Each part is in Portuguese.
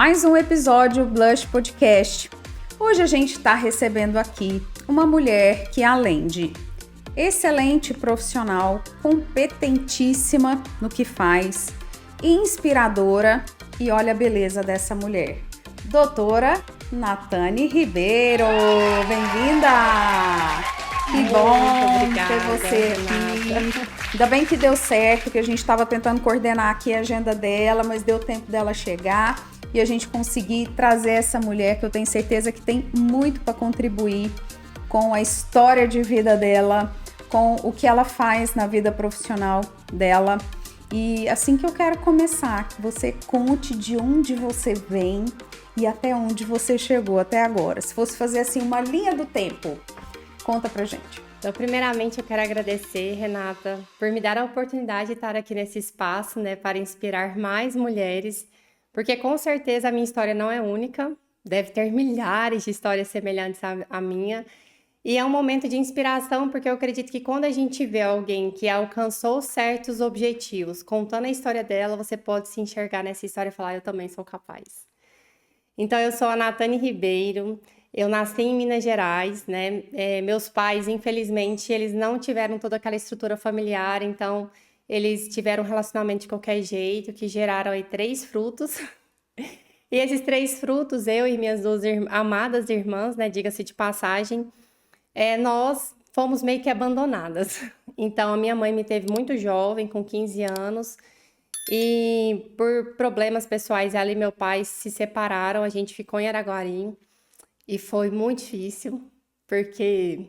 mais um episódio Blush Podcast. Hoje a gente está recebendo aqui uma mulher que, além de excelente profissional, competentíssima no que faz, inspiradora, e olha a beleza dessa mulher, doutora Natane Ribeiro. Bem-vinda! Que bom ter você aqui. Ainda bem que deu certo, que a gente estava tentando coordenar aqui a agenda dela, mas deu tempo dela chegar e a gente conseguir trazer essa mulher que eu tenho certeza que tem muito para contribuir com a história de vida dela, com o que ela faz na vida profissional dela. E assim que eu quero começar, que você conte de onde você vem e até onde você chegou até agora. Se fosse fazer assim uma linha do tempo, conta pra gente. Então, primeiramente, eu quero agradecer, Renata, por me dar a oportunidade de estar aqui nesse espaço, né, para inspirar mais mulheres, porque com certeza a minha história não é única, deve ter milhares de histórias semelhantes à minha, e é um momento de inspiração, porque eu acredito que quando a gente vê alguém que alcançou certos objetivos, contando a história dela, você pode se enxergar nessa história e falar, eu também sou capaz. Então, eu sou a Natane Ribeiro. Eu nasci em Minas Gerais, né? Meus pais, infelizmente, eles não tiveram toda aquela estrutura familiar, então eles tiveram um relacionamento de qualquer jeito, que geraram aí 3 frutos. E esses 3 frutos, eu e minhas 2 amadas irmãs, né? Diga-se de passagem, nós fomos meio que abandonadas. Então, a minha mãe me teve muito jovem, com 15 anos, e por problemas pessoais, ela e meu pai se separaram, a gente ficou em Araguari. E foi muito difícil, porque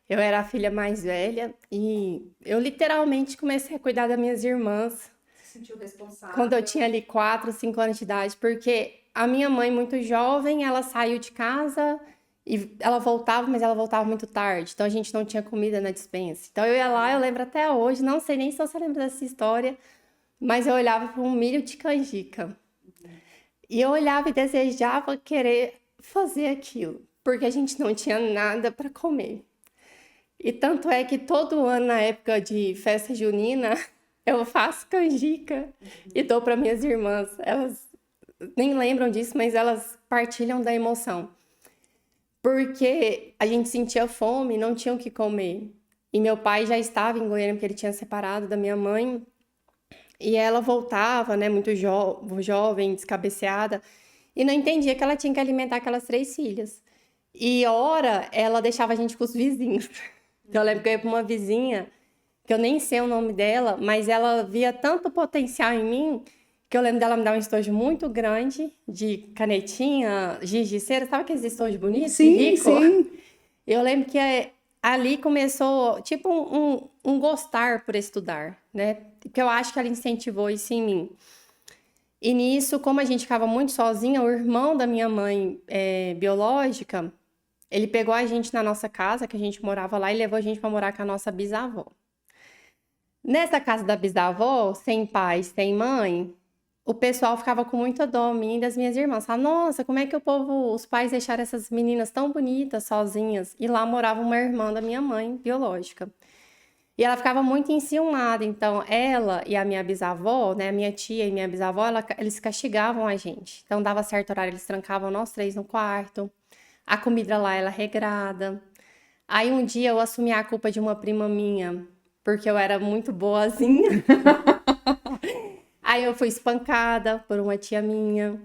eu era a filha mais velha e eu literalmente comecei a cuidar das minhas irmãs. Se sentiu responsável? Quando eu tinha ali 4, 5 anos de idade, porque a minha mãe, muito jovem, ela saiu de casa e ela voltava, mas ela voltava muito tarde. Então a gente não tinha comida na despensa. Então eu ia lá, eu lembro até hoje, não sei nem se você lembra dessa história, mas eu olhava para um milho de canjica. E eu olhava e desejava querer fazer aquilo, porque a gente não tinha nada para comer. E tanto é que todo ano, na época de festa junina, eu faço canjica e dou para minhas irmãs. Elas nem lembram disso, mas elas partilham da emoção. Porque a gente sentia fome e não tinha o que comer. E meu pai já estava em Goiânia, porque ele tinha separado da minha mãe. E ela voltava, né, muito jovem, descabeceada, e não entendia que ela tinha que alimentar aquelas 3 filhas. E ora, ela deixava a gente com os vizinhos. Então, eu lembro que eu ia para uma vizinha, que eu nem sei o nome dela, mas ela via tanto potencial em mim, que eu lembro dela me dar um estojo muito grande, de canetinha, giz de cera, sabe aqueles estojos bonitos? Sim, rico? sim. Eu lembro que ali começou, tipo, um gostar por estudar, né? Porque eu acho que ela incentivou isso em mim. E nisso, como a gente ficava muito sozinha, o irmão da minha mãe biológica, ele pegou a gente na nossa casa, que a gente morava lá, e levou a gente para morar com a nossa bisavó. Nessa casa da bisavó, sem pai, sem mãe, o pessoal ficava com muita dó minha e das minhas irmãs. Falava, nossa, como é que os pais deixaram essas meninas tão bonitas, sozinhas? E lá morava uma irmã da minha mãe biológica. E ela ficava muito enciumada, então ela e a minha bisavó, né, a minha tia e minha bisavó, eles castigavam a gente. Então dava certo horário, eles trancavam nós 3 no quarto, a comida lá era regrada. Aí um dia eu assumi a culpa de uma prima minha, porque eu era muito boazinha. Aí eu fui espancada por uma tia minha.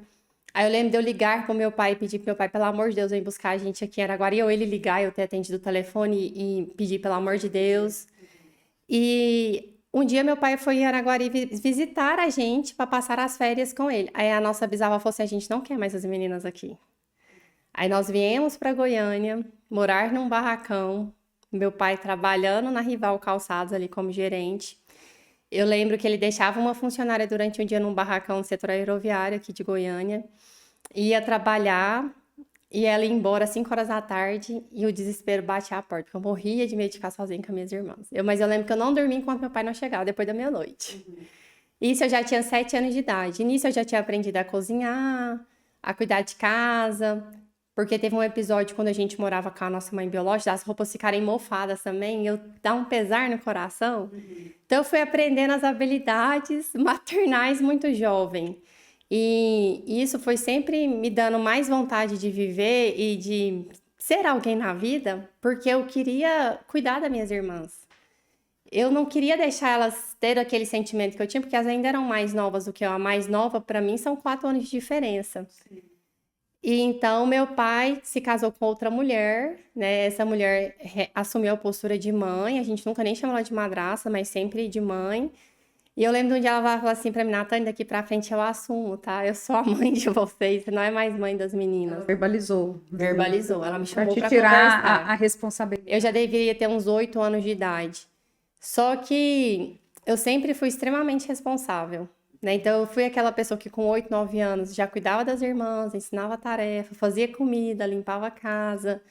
Aí eu lembro de eu ligar pro meu pai e pedir pro meu pai, pelo amor de Deus, vem buscar a gente aqui em Araguari, ou ele ligar e eu ter atendido o telefone e pedir, pelo amor de Deus. E um dia meu pai foi em Araguari visitar a gente para passar as férias com ele. Aí a nossa bisavó falou assim, a gente não quer mais as meninas aqui. Aí nós viemos para Goiânia, morar num barracão, meu pai trabalhando na Rival Calçados ali como gerente. Eu lembro que ele deixava uma funcionária durante um dia num barracão no setor aeroviário aqui de Goiânia, ia trabalhar e ela ia embora às 5 horas da tarde e o desespero batia à porta, porque eu morria de medo de ficar sozinha com as minhas irmãs. Mas eu lembro que eu não dormia enquanto meu pai não chegava, depois da meia-noite. Isso eu já tinha 7 anos de idade. Nisso eu já tinha aprendido a cozinhar, a cuidar de casa, porque teve um episódio quando a gente morava com a nossa mãe biológica, as roupas ficarem mofadas também, e eu dá um pesar no coração. Então eu fui aprendendo as habilidades maternais muito jovem. E isso foi sempre me dando mais vontade de viver e de ser alguém na vida, porque eu queria cuidar das minhas irmãs. Eu não queria deixar elas ter aquele sentimento que eu tinha, porque elas ainda eram mais novas do que eu. A mais nova, para mim, são 4 anos de diferença. E então, meu pai se casou com outra mulher, né? Essa mulher assumiu a postura de mãe. A gente nunca nem chamou ela de madrasta, mas sempre de mãe. E eu lembro de um dia ela falou assim pra mim, Natane, daqui pra frente eu assumo, tá? Eu sou a mãe de vocês, você não é mais mãe das meninas. Verbalizou. Verbalizou, ela me Pra chamou te pra tirar conversar. a responsabilidade. Eu já deveria ter uns 8 anos de idade. Só que eu sempre fui extremamente responsável, né? Então eu fui aquela pessoa que com 8, 9 anos já cuidava das irmãs, ensinava tarefa, fazia comida, limpava a casa.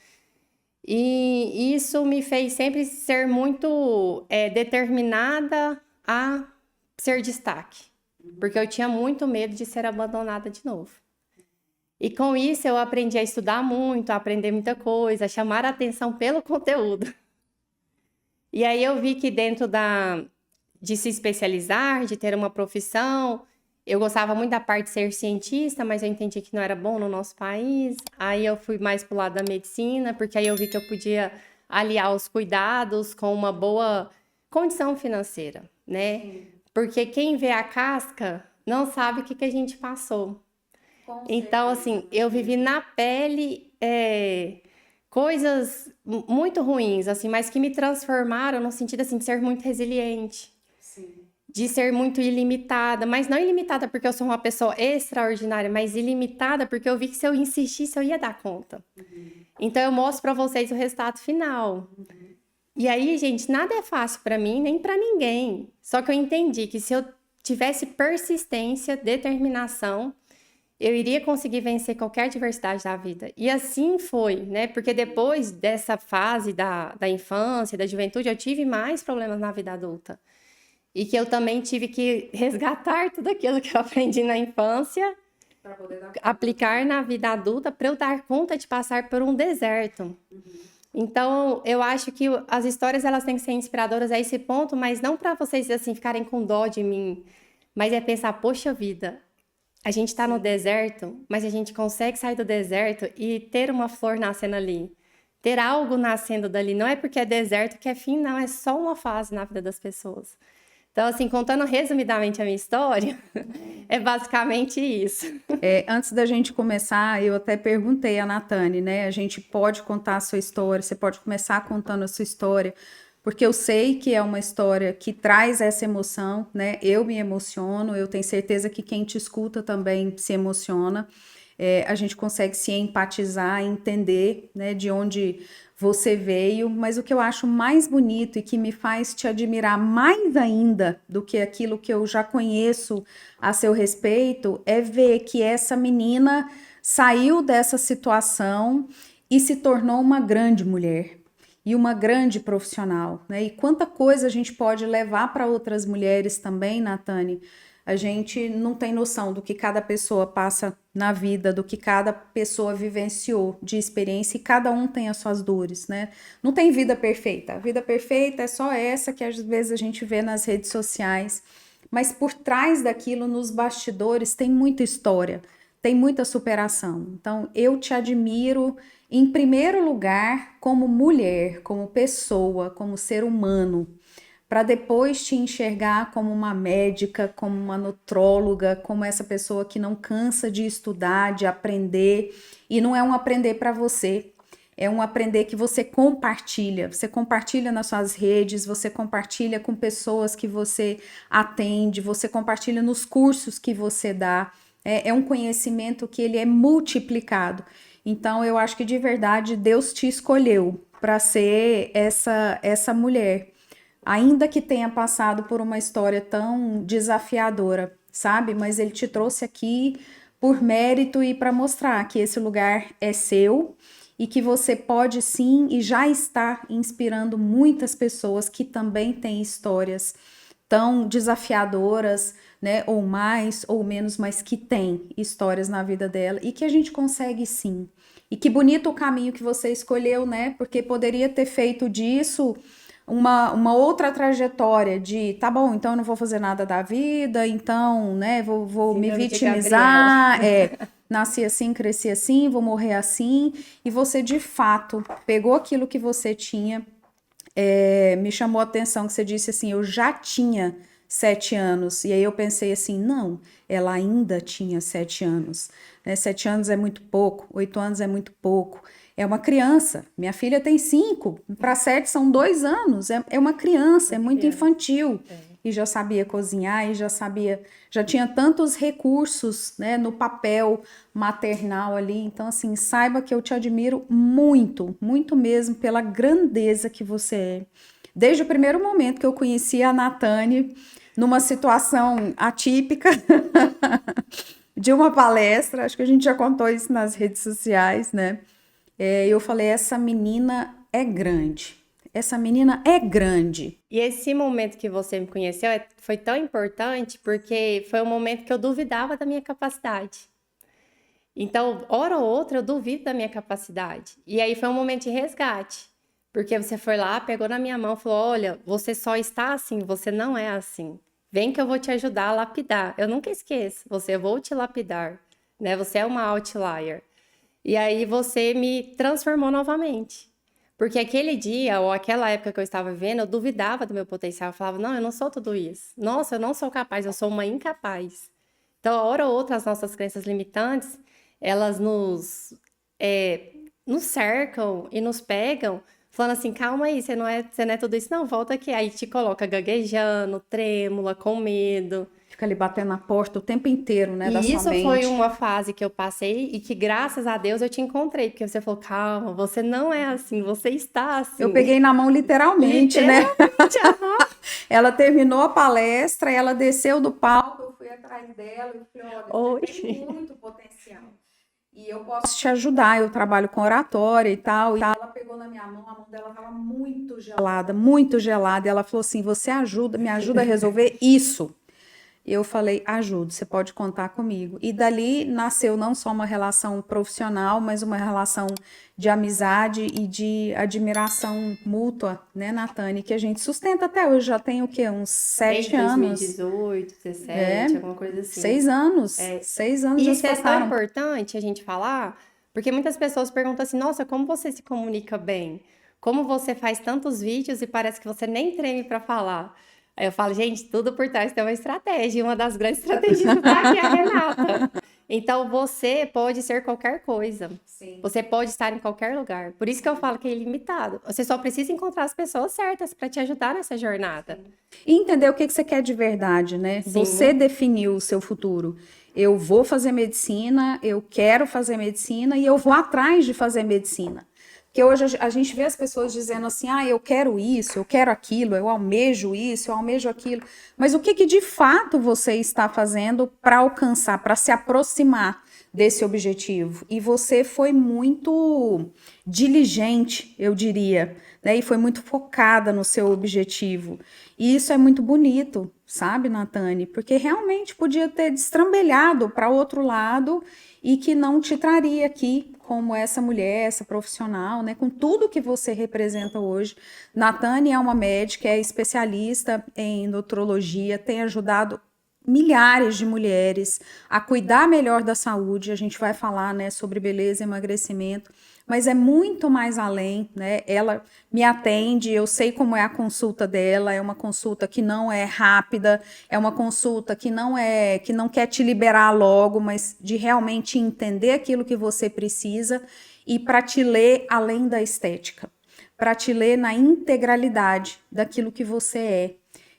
E isso me fez sempre ser muito determinada a ser destaque, porque eu tinha muito medo de ser abandonada de novo. E com isso eu aprendi a estudar muito, a aprender muita coisa, a chamar a atenção pelo conteúdo. E aí eu vi que dentro de se especializar, de ter uma profissão, eu gostava muito da parte de ser cientista, mas eu entendi que não era bom no nosso país. Aí eu fui mais pro lado da medicina, porque aí eu vi que eu podia aliar os cuidados com uma boa condição financeira, né? Sim. Porque quem vê a casca não sabe o que a gente passou. Então, assim, eu vivi na pele coisas muito ruins, assim, mas que me transformaram no sentido, assim, de ser muito resiliente. Sim. De ser muito ilimitada, mas não ilimitada porque eu sou uma pessoa extraordinária, mas ilimitada porque eu vi que se eu insistisse eu ia dar conta. Então eu mostro para vocês o resultado final. E aí, gente, nada é fácil para mim, nem para ninguém. Só que eu entendi que se eu tivesse persistência, determinação, eu iria conseguir vencer qualquer adversidade da vida. E assim foi, né? Porque depois dessa fase da infância, da juventude, eu tive mais problemas na vida adulta. E que eu também tive que resgatar tudo aquilo que eu aprendi na infância, aplicar na vida adulta para eu dar conta de passar por um deserto. Então, eu acho que as histórias elas têm que ser inspiradoras a esse ponto, mas não para vocês assim ficarem com dó de mim, mas é pensar, poxa vida, a gente está no deserto, mas a gente consegue sair do deserto e ter uma flor nascendo ali. Ter algo nascendo dali. Não é porque é deserto que é fim, não. É só uma fase na vida das pessoas. Então, assim, contando resumidamente a minha história, é basicamente isso. Antes da gente começar, eu até perguntei a Natane, né? A gente pode contar a sua história, você pode começar contando a sua história, porque eu sei que é uma história que traz essa emoção, né? Eu me emociono, eu tenho certeza que quem te escuta também se emociona. A gente consegue se empatizar, entender, né, de onde você veio, mas o que eu acho mais bonito e que me faz te admirar mais ainda do que aquilo que eu já conheço a seu respeito é ver que essa menina saiu dessa situação e se tornou uma grande mulher e uma grande profissional, né? E quanta coisa a gente pode levar para outras mulheres também, Natane. A gente não tem noção do que cada pessoa passa na vida, do que cada pessoa vivenciou de experiência, e cada um tem as suas dores, né? Não tem vida perfeita. A vida perfeita é só essa que às vezes a gente vê nas redes sociais, mas por trás daquilo, nos bastidores, tem muita história, tem muita superação. Então, eu te admiro, em primeiro lugar, como mulher, como pessoa, como ser humano, para depois te enxergar como uma médica, como uma nutróloga, como essa pessoa que não cansa de estudar, de aprender. E não é um aprender para você, é um aprender que você compartilha nas suas redes, você compartilha com pessoas que você atende, você compartilha nos cursos que você dá. É um conhecimento que ele é multiplicado. Então, eu acho que de verdade Deus te escolheu para ser essa mulher, ainda que tenha passado por uma história tão desafiadora, sabe? Mas ele te trouxe aqui por mérito e para mostrar que esse lugar é seu e que você pode sim e já está inspirando muitas pessoas que também têm histórias tão desafiadoras, né? Ou mais ou menos, mas que têm histórias na vida dela e que a gente consegue sim. E que bonito o caminho que você escolheu, né? Porque poderia ter feito disso uma outra trajetória de, tá bom, então eu não vou fazer nada da vida, então, né, vou me Síndrome de vitimizar, Gabriela. nasci assim, cresci assim, vou morrer assim, e você de fato pegou aquilo que você tinha. Me chamou a atenção que você disse assim, eu já tinha 7 anos, e aí eu pensei assim, não, ela ainda tinha 7 anos, né? 7 anos é muito pouco, 8 anos é muito pouco, é uma criança, minha filha tem 5, para 7 são 2 anos, é uma criança, é Uma muito criança. infantil, e já sabia cozinhar, e já sabia, já tinha tantos recursos, né, no papel maternal ali, então assim, saiba que eu te admiro muito, muito mesmo pela grandeza que você é. Desde o primeiro momento que eu conheci a Natane, numa situação atípica de uma palestra, acho que a gente já contou isso nas redes sociais, né? Eu falei, essa menina é grande. Essa menina é grande. E esse momento que você me conheceu foi tão importante porque foi um momento que eu duvidava da minha capacidade. Então, hora ou outra, eu duvido da minha capacidade. E aí foi um momento de resgate. Porque você foi lá, pegou na minha mão e falou: Olha, você só está assim, você não é assim. Vem que eu vou te ajudar a lapidar. Eu nunca esqueço, eu vou te lapidar. Né? Você é uma outlier. E aí você me transformou novamente. Porque aquele dia, ou aquela época que eu estava vivendo, eu duvidava do meu potencial. Eu falava: Não, eu não sou tudo isso. Nossa, eu não sou capaz, eu sou uma incapaz. Então, a hora ou outra, as nossas crenças limitantes, elas nos cercam e nos pegam, falando assim, calma aí, você não é tudo isso, não, volta aqui. Aí te coloca gaguejando, trêmula, com medo. Fica ali batendo na porta o tempo inteiro, né, da E sua isso foi mente. uma fase que eu passei e que, graças a Deus, eu te encontrei, porque você falou, calma, você não é assim, você está Eu assim. peguei na mão literalmente, né? Literalmente, aham. Ela terminou a palestra, ela desceu do palco, eu fui atrás dela e falei, olha, Oi. você tem muito potencial. E eu posso te ajudar, eu trabalho com oratória e tal. E ela pegou na minha mão, a mão dela estava muito gelada, muito gelada. E ela falou assim: você ajuda, me ajuda a resolver isso. E eu falei, ajudo, você pode contar comigo. E dali nasceu não só uma relação profissional, mas uma relação de amizade e de admiração mútua, né, Natane, que a gente sustenta até hoje. Já tem o quê? Uns Desde 7 anos? 2018, É, 17, alguma coisa assim. 6 anos. 6 anos E já se isso é tão passaram. importante a gente falar, porque muitas pessoas perguntam assim: nossa, como você se comunica bem? Como você faz tantos vídeos e parece que você nem treme para falar? Aí eu falo, gente, tudo por trás tem uma estratégia, e uma das grandes estrategistas está aqui, a Renata. Então você pode ser qualquer coisa. Sim. Você pode estar em qualquer lugar. Por isso que eu falo que é ilimitado. Você só precisa encontrar as pessoas certas para te ajudar nessa jornada. E entender o que que você quer de verdade, né? Você Sim. definiu o seu futuro. Eu vou fazer medicina, eu quero fazer medicina e eu vou atrás de fazer medicina. Porque hoje a gente vê as pessoas dizendo assim, ah, eu quero isso, eu quero aquilo, eu almejo isso, eu almejo aquilo. Mas o que que de fato você está fazendo para alcançar, para se aproximar desse objetivo? E você foi muito diligente, eu diria, né? E foi muito focada no seu objetivo. E isso é muito bonito, sabe, Natane? Porque realmente podia ter destrambelhado para outro lado e que não te traria aqui como essa mulher, essa profissional, né? Com tudo que você representa hoje. Natane é uma médica, é especialista em nutrologia, tem ajudado milhares de mulheres a cuidar melhor da saúde. A gente vai falar, né, sobre beleza e emagrecimento, mas é muito mais além, né? Ela me atende, eu sei como é a consulta dela, é uma consulta que não é rápida, é uma consulta que não quer te liberar logo, mas de realmente entender aquilo que você precisa e para te ler além da estética, para te ler na integralidade daquilo que você é.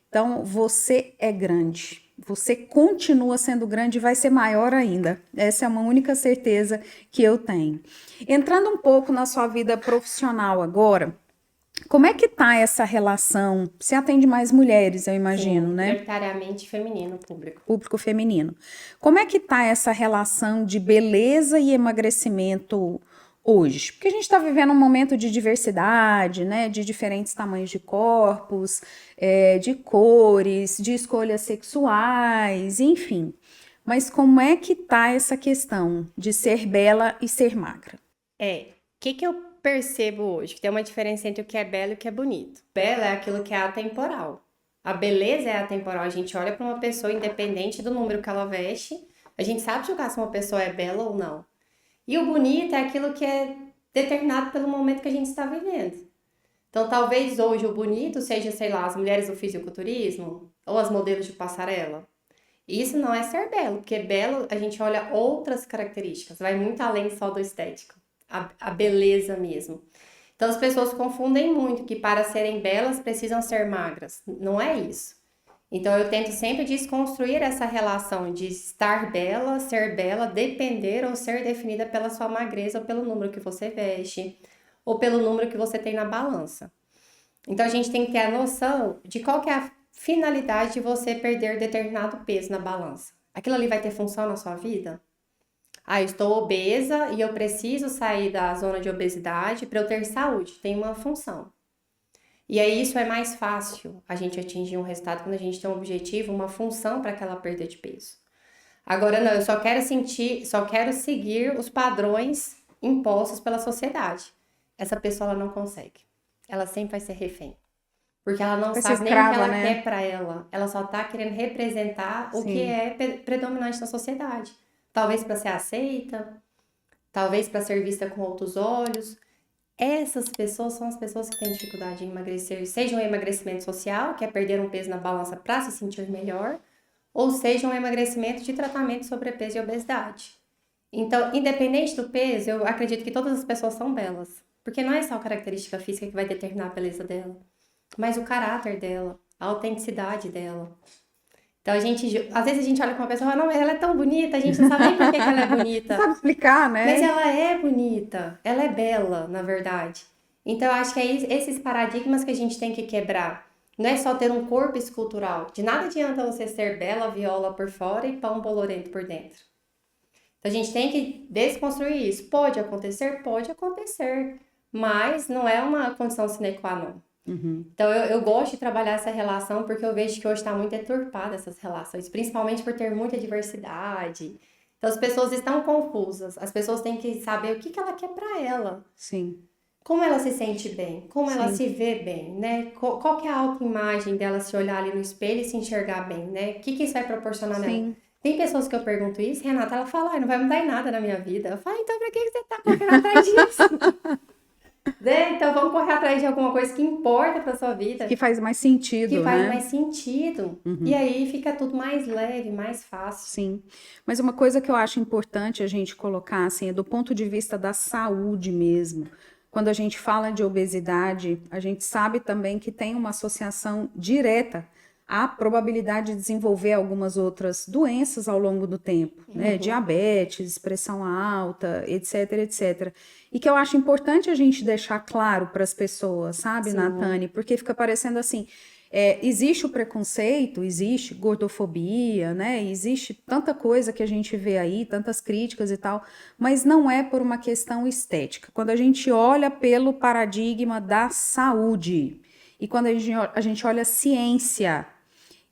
Então, você é grande. Você continua sendo grande e vai ser maior ainda. Essa é uma única certeza que eu tenho. Entrando um pouco na sua vida profissional agora, como é que tá essa relação? Você atende mais mulheres, eu imagino, Sim, né? prioritariamente feminino público. Público feminino. Como é que tá essa relação de beleza e emagrecimento hoje? Porque a gente está vivendo um momento de diversidade, né? De diferentes tamanhos de corpos, de cores, de escolhas sexuais, enfim. Mas como é que tá essa questão de ser bela e ser magra? O que que eu percebo hoje? Que tem uma diferença entre o que é belo e o que é bonito. Belo é aquilo que é atemporal. A beleza é atemporal. A gente olha para uma pessoa, independente do número que ela veste, a gente sabe julgar se uma pessoa é bela ou não. E o bonito é aquilo que é determinado pelo momento que a gente está vivendo. Então, talvez hoje o bonito seja, sei lá, as mulheres do fisiculturismo ou as modelos de passarela. Isso não é ser belo, porque belo a gente olha outras características, vai muito além só do estético, a beleza mesmo. Então as pessoas confundem muito que para serem belas precisam ser magras. Não é isso. Então eu tento sempre desconstruir essa relação de estar bela, ser bela, depender ou ser definida pela sua magreza ou pelo número que você veste, ou pelo número que você tem na balança. Então a gente tem que ter a noção de qual que é a finalidade de você perder determinado peso na balança. Aquilo ali vai ter função na sua vida? Ah, eu estou obesa e eu preciso sair da zona de obesidade para eu ter saúde. Tem uma função. E aí isso é mais fácil a gente atingir um resultado quando a gente tem um objetivo, uma função para aquela perda de peso. Agora não, eu só quero seguir os padrões impostos pela sociedade. Essa pessoa ela não consegue. Ela sempre vai ser refém. Porque ela não sabe nem o que ela quer para ela. Ela só tá querendo representar o que é predominante na sociedade. Talvez para ser aceita, talvez para ser vista com outros olhos. Essas pessoas são as pessoas que têm dificuldade em emagrecer, seja um emagrecimento social, que é perder um peso na balança para se sentir melhor, ou seja um emagrecimento de tratamento de sobrepeso e obesidade. Então, independente do peso, eu acredito que todas as pessoas são belas. Porque não é só a característica física que vai determinar a beleza dela, mas o caráter dela, a autenticidade dela. Então, às vezes a gente olha para uma pessoa e fala, não, mas ela é tão bonita, a gente não sabe nem por que ela é bonita. Não sabe explicar, né? Mas ela é bonita, ela é bela, na verdade. Então, eu acho que é esses paradigmas que a gente tem que quebrar. Não é só ter um corpo escultural. De nada adianta você ser bela, viola por fora e pão bolorento por dentro. Então, a gente tem que desconstruir isso. Pode acontecer? Pode acontecer. Mas não é uma condição sine qua non. Uhum. Então, eu gosto de trabalhar essa relação porque eu vejo que hoje está muito deturpada essas relações, principalmente por ter muita diversidade. Então, as pessoas estão confusas. As pessoas têm que saber o que ela quer para ela. Sim. Como ela se sente bem, como ela se vê bem, né? Qual que é a autoimagem dela se olhar ali no espelho e se enxergar bem, né? O que isso vai proporcionar nela? Tem pessoas que eu pergunto isso, Renata, ela fala, não vai mudar em nada na minha vida. Eu falo, então pra que você tá correndo atrás disso? Né? Então vamos correr atrás de alguma coisa que importa pra sua vida. Que faz mais sentido, Que né? faz mais sentido. E aí fica tudo mais leve, mais fácil. Sim. Mas uma coisa que eu acho importante a gente colocar, assim, é do ponto de vista da saúde mesmo. Quando a gente fala de obesidade, a gente sabe também que tem uma associação direta à probabilidade de desenvolver algumas outras doenças ao longo do tempo, né? Diabetes, pressão alta, etc, etc. E que eu acho importante a gente deixar claro para as pessoas, sabe, Nathane? Porque fica parecendo assim, existe o preconceito, existe gordofobia, né? Existe tanta coisa que a gente vê aí, tantas críticas e tal, mas não é por uma questão estética. Quando a gente olha pelo paradigma da saúde e quando a gente olha a ciência,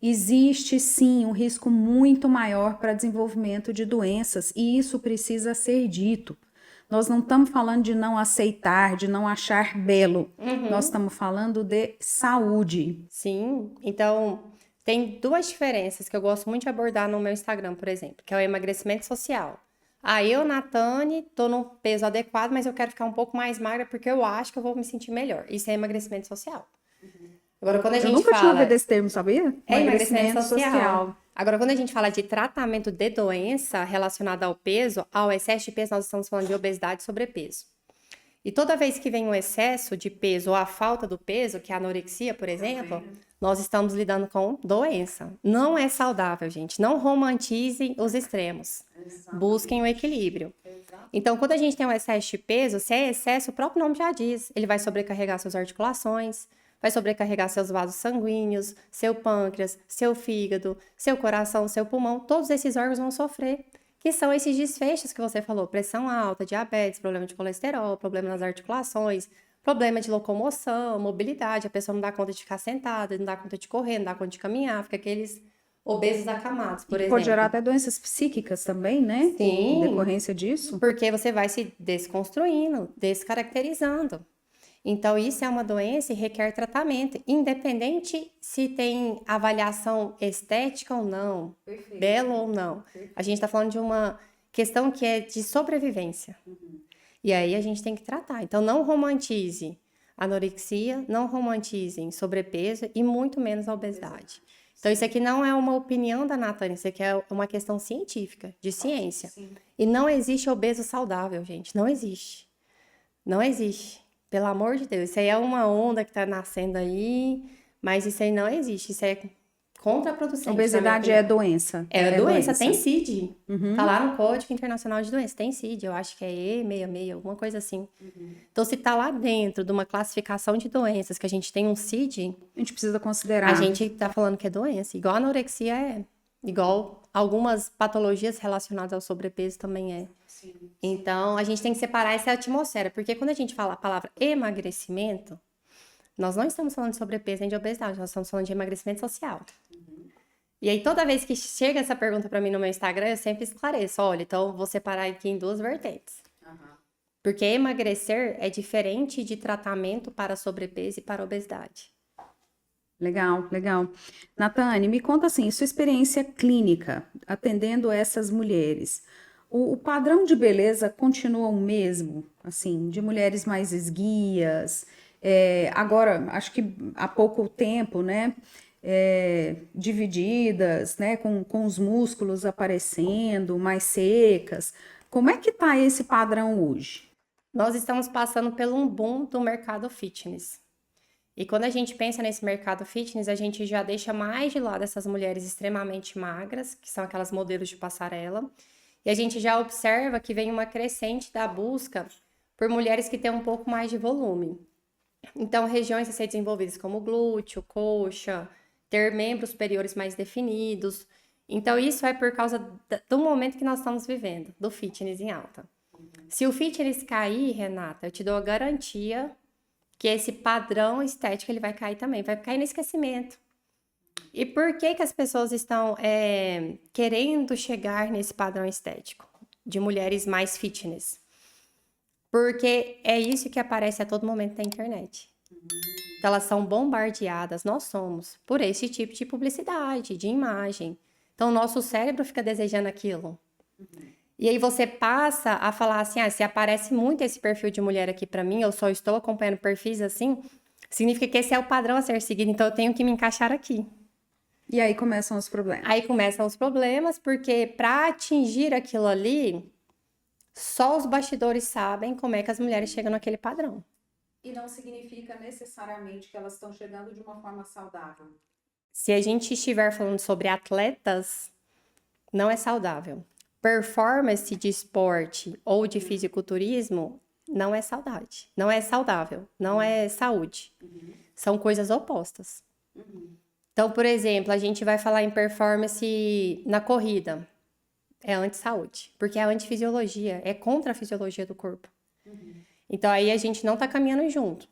existe sim um risco muito maior para desenvolvimento de doenças e isso precisa ser dito. Nós não estamos falando de não aceitar, de não achar belo. Nós estamos falando de saúde. Sim, então tem duas diferenças que eu gosto muito de abordar no meu Instagram, por exemplo, que é o emagrecimento social. Eu, Nathane, tô no peso adequado, mas eu quero ficar um pouco mais magra porque eu acho que eu vou me sentir melhor. Isso é emagrecimento social. Agora, quando a gente nunca tinha fala... ouvido esse termo, sabia? É emagrecimento social. Agora, quando a gente fala de tratamento de doença relacionada ao peso, ao excesso de peso, nós estamos falando de obesidade e sobrepeso. E toda vez que vem um excesso de peso ou a falta do peso, que é a anorexia, por exemplo, nós estamos lidando com doença. Não é saudável, gente. Não romantizem os extremos. Busquem o equilíbrio. Então, quando a gente tem um excesso de peso, se é excesso, o próprio nome já diz. Ele vai sobrecarregar suas articulações, vai sobrecarregar seus vasos sanguíneos, seu pâncreas, seu fígado, seu coração, seu pulmão. Todos esses órgãos vão sofrer. Que são esses desfechos que você falou, pressão alta, diabetes, problema de colesterol, problema nas articulações, problema de locomoção, mobilidade, a pessoa não dá conta de ficar sentada, não dá conta de correr, não dá conta de caminhar, fica aqueles obesos acamados, por E exemplo. pode gerar até doenças psíquicas também, né? Sim. Em decorrência disso. Porque você vai se desconstruindo, descaracterizando. Então, isso é uma doença e requer tratamento, independente se tem avaliação estética ou não, belo ou não. A gente está falando de uma questão que é de sobrevivência. E aí a gente tem que tratar. Então, não romantize anorexia, não romantizem sobrepeso e muito menos a obesidade. Então, isso aqui não é uma opinião da Natane, isso aqui é uma questão científica, de ciência. Sim. E não existe obeso saudável, gente. Não existe. Não existe. Pelo amor de Deus. Isso aí é uma onda que tá nascendo aí, mas isso aí não existe. Isso é contraproducente. Obesidade é doença. É doença, tem CID. Tá lá no Código Internacional de Doenças, tem CID, eu acho que é E66, alguma coisa assim. Então, se tá lá dentro de uma classificação de doenças que a gente tem um CID, A gente precisa considerar. a gente tá falando que é doença. Igual a anorexia é. Igual algumas patologias relacionadas ao sobrepeso também é. Sim. Então, a gente tem que separar essa atmosfera, porque quando a gente fala a palavra emagrecimento, nós não estamos falando de sobrepeso nem de obesidade, nós estamos falando de emagrecimento social. E aí, toda vez que chega essa pergunta para mim no meu Instagram, eu sempre esclareço, olha, então vou separar aqui em duas vertentes. Porque emagrecer é diferente de tratamento para sobrepeso e para obesidade. Legal, legal. Natane, me conta assim, sua experiência clínica atendendo essas mulheres. O padrão de beleza continua o mesmo, assim, de mulheres mais esguias. Agora, acho que há pouco tempo, né? Divididas, né? Com os músculos aparecendo, mais secas. Como é que tá esse padrão hoje? Nós estamos passando por um boom do mercado fitness. E quando a gente pensa nesse mercado fitness, a gente já deixa mais de lado essas mulheres extremamente magras, que são aquelas modelos de passarela, e a gente já observa que vem uma crescente da busca por mulheres que têm um pouco mais de volume. Então, regiões a ser desenvolvidas como glúteo, coxa, ter membros superiores mais definidos. Então, isso é por causa do momento que nós estamos vivendo, do fitness em alta. Se o fitness cair, Renata, eu te dou a garantia que esse padrão estético ele vai cair também, vai cair no esquecimento. E por que que as pessoas estão querendo chegar nesse padrão estético de mulheres mais fitness? Porque é isso que aparece a todo momento na internet. Então, elas são bombardeadas, nós somos, por esse tipo de publicidade, de imagem. Então, o nosso cérebro fica desejando aquilo. E aí você passa a falar assim, se aparece muito esse perfil de mulher aqui pra mim, eu só estou acompanhando perfis assim, significa que esse é o padrão a ser seguido, então eu tenho que me encaixar aqui. E aí começam os problemas. Aí começam os problemas, porque para atingir aquilo ali, só os bastidores sabem como é que as mulheres chegam naquele padrão. E não significa necessariamente que elas estão chegando de uma forma saudável. Se a gente estiver falando sobre atletas, não é saudável. Performance de esporte ou de fisiculturismo não é saudade, não é saudável, não é saúde. São coisas opostas. Então, por exemplo, a gente vai falar em performance na corrida. É anti-saúde, porque é anti-fisiologia, é contra a fisiologia do corpo. Então, aí a gente não tá caminhando junto.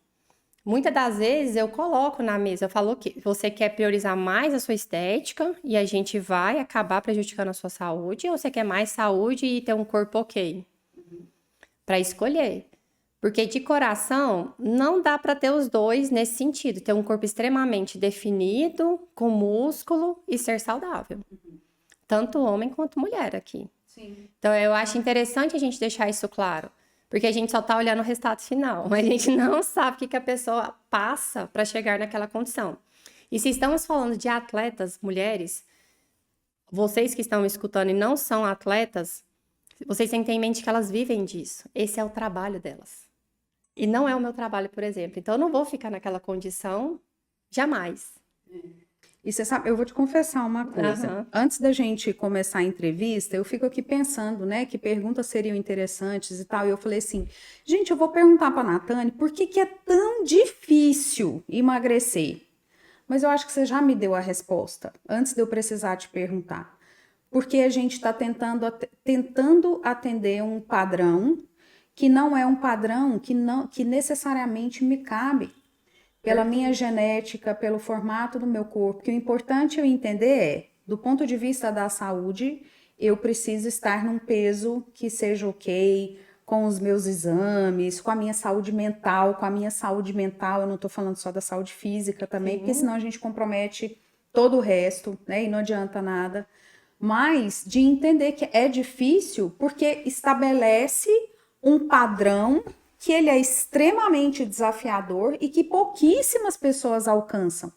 Muitas das vezes eu coloco na mesa, eu falo que você quer priorizar mais a sua estética e a gente vai acabar prejudicando a sua saúde, ou você quer mais saúde e ter um corpo ok? Para escolher. Porque de coração não dá para ter os dois nesse sentido, ter um corpo extremamente definido, com músculo e ser saudável. Tanto homem quanto mulher aqui. Sim. Então eu acho interessante a gente deixar isso claro. Porque a gente só tá olhando o resultado final, mas a gente não sabe o que a pessoa passa para chegar naquela condição. E se estamos falando de atletas, mulheres, vocês que estão escutando e não são atletas, vocês têm que ter em mente que elas vivem disso. Esse é o trabalho delas. E não é o meu trabalho, por exemplo. Então eu não vou ficar naquela condição jamais. E você sabe, eu vou te confessar uma coisa. Antes da gente começar a entrevista, eu fico aqui pensando, né, que perguntas seriam interessantes e tal. E eu falei assim, gente, eu vou perguntar para a Natane por que que é tão difícil emagrecer. Mas eu acho que você já me deu a resposta, antes de eu precisar te perguntar. Porque a gente está tentando atender um padrão que não é um padrão que necessariamente me cabe. Pela minha genética, pelo formato do meu corpo, que o importante eu entender Do ponto de vista da saúde, eu preciso estar num peso que seja ok, com os meus exames, com a minha saúde mental. Com a minha saúde mental, eu não estou falando só da saúde física também, porque senão a gente compromete todo o resto, né? E não adianta nada. Mas de entender que é difícil porque estabelece um padrão que ele é extremamente desafiador e que pouquíssimas pessoas alcançam.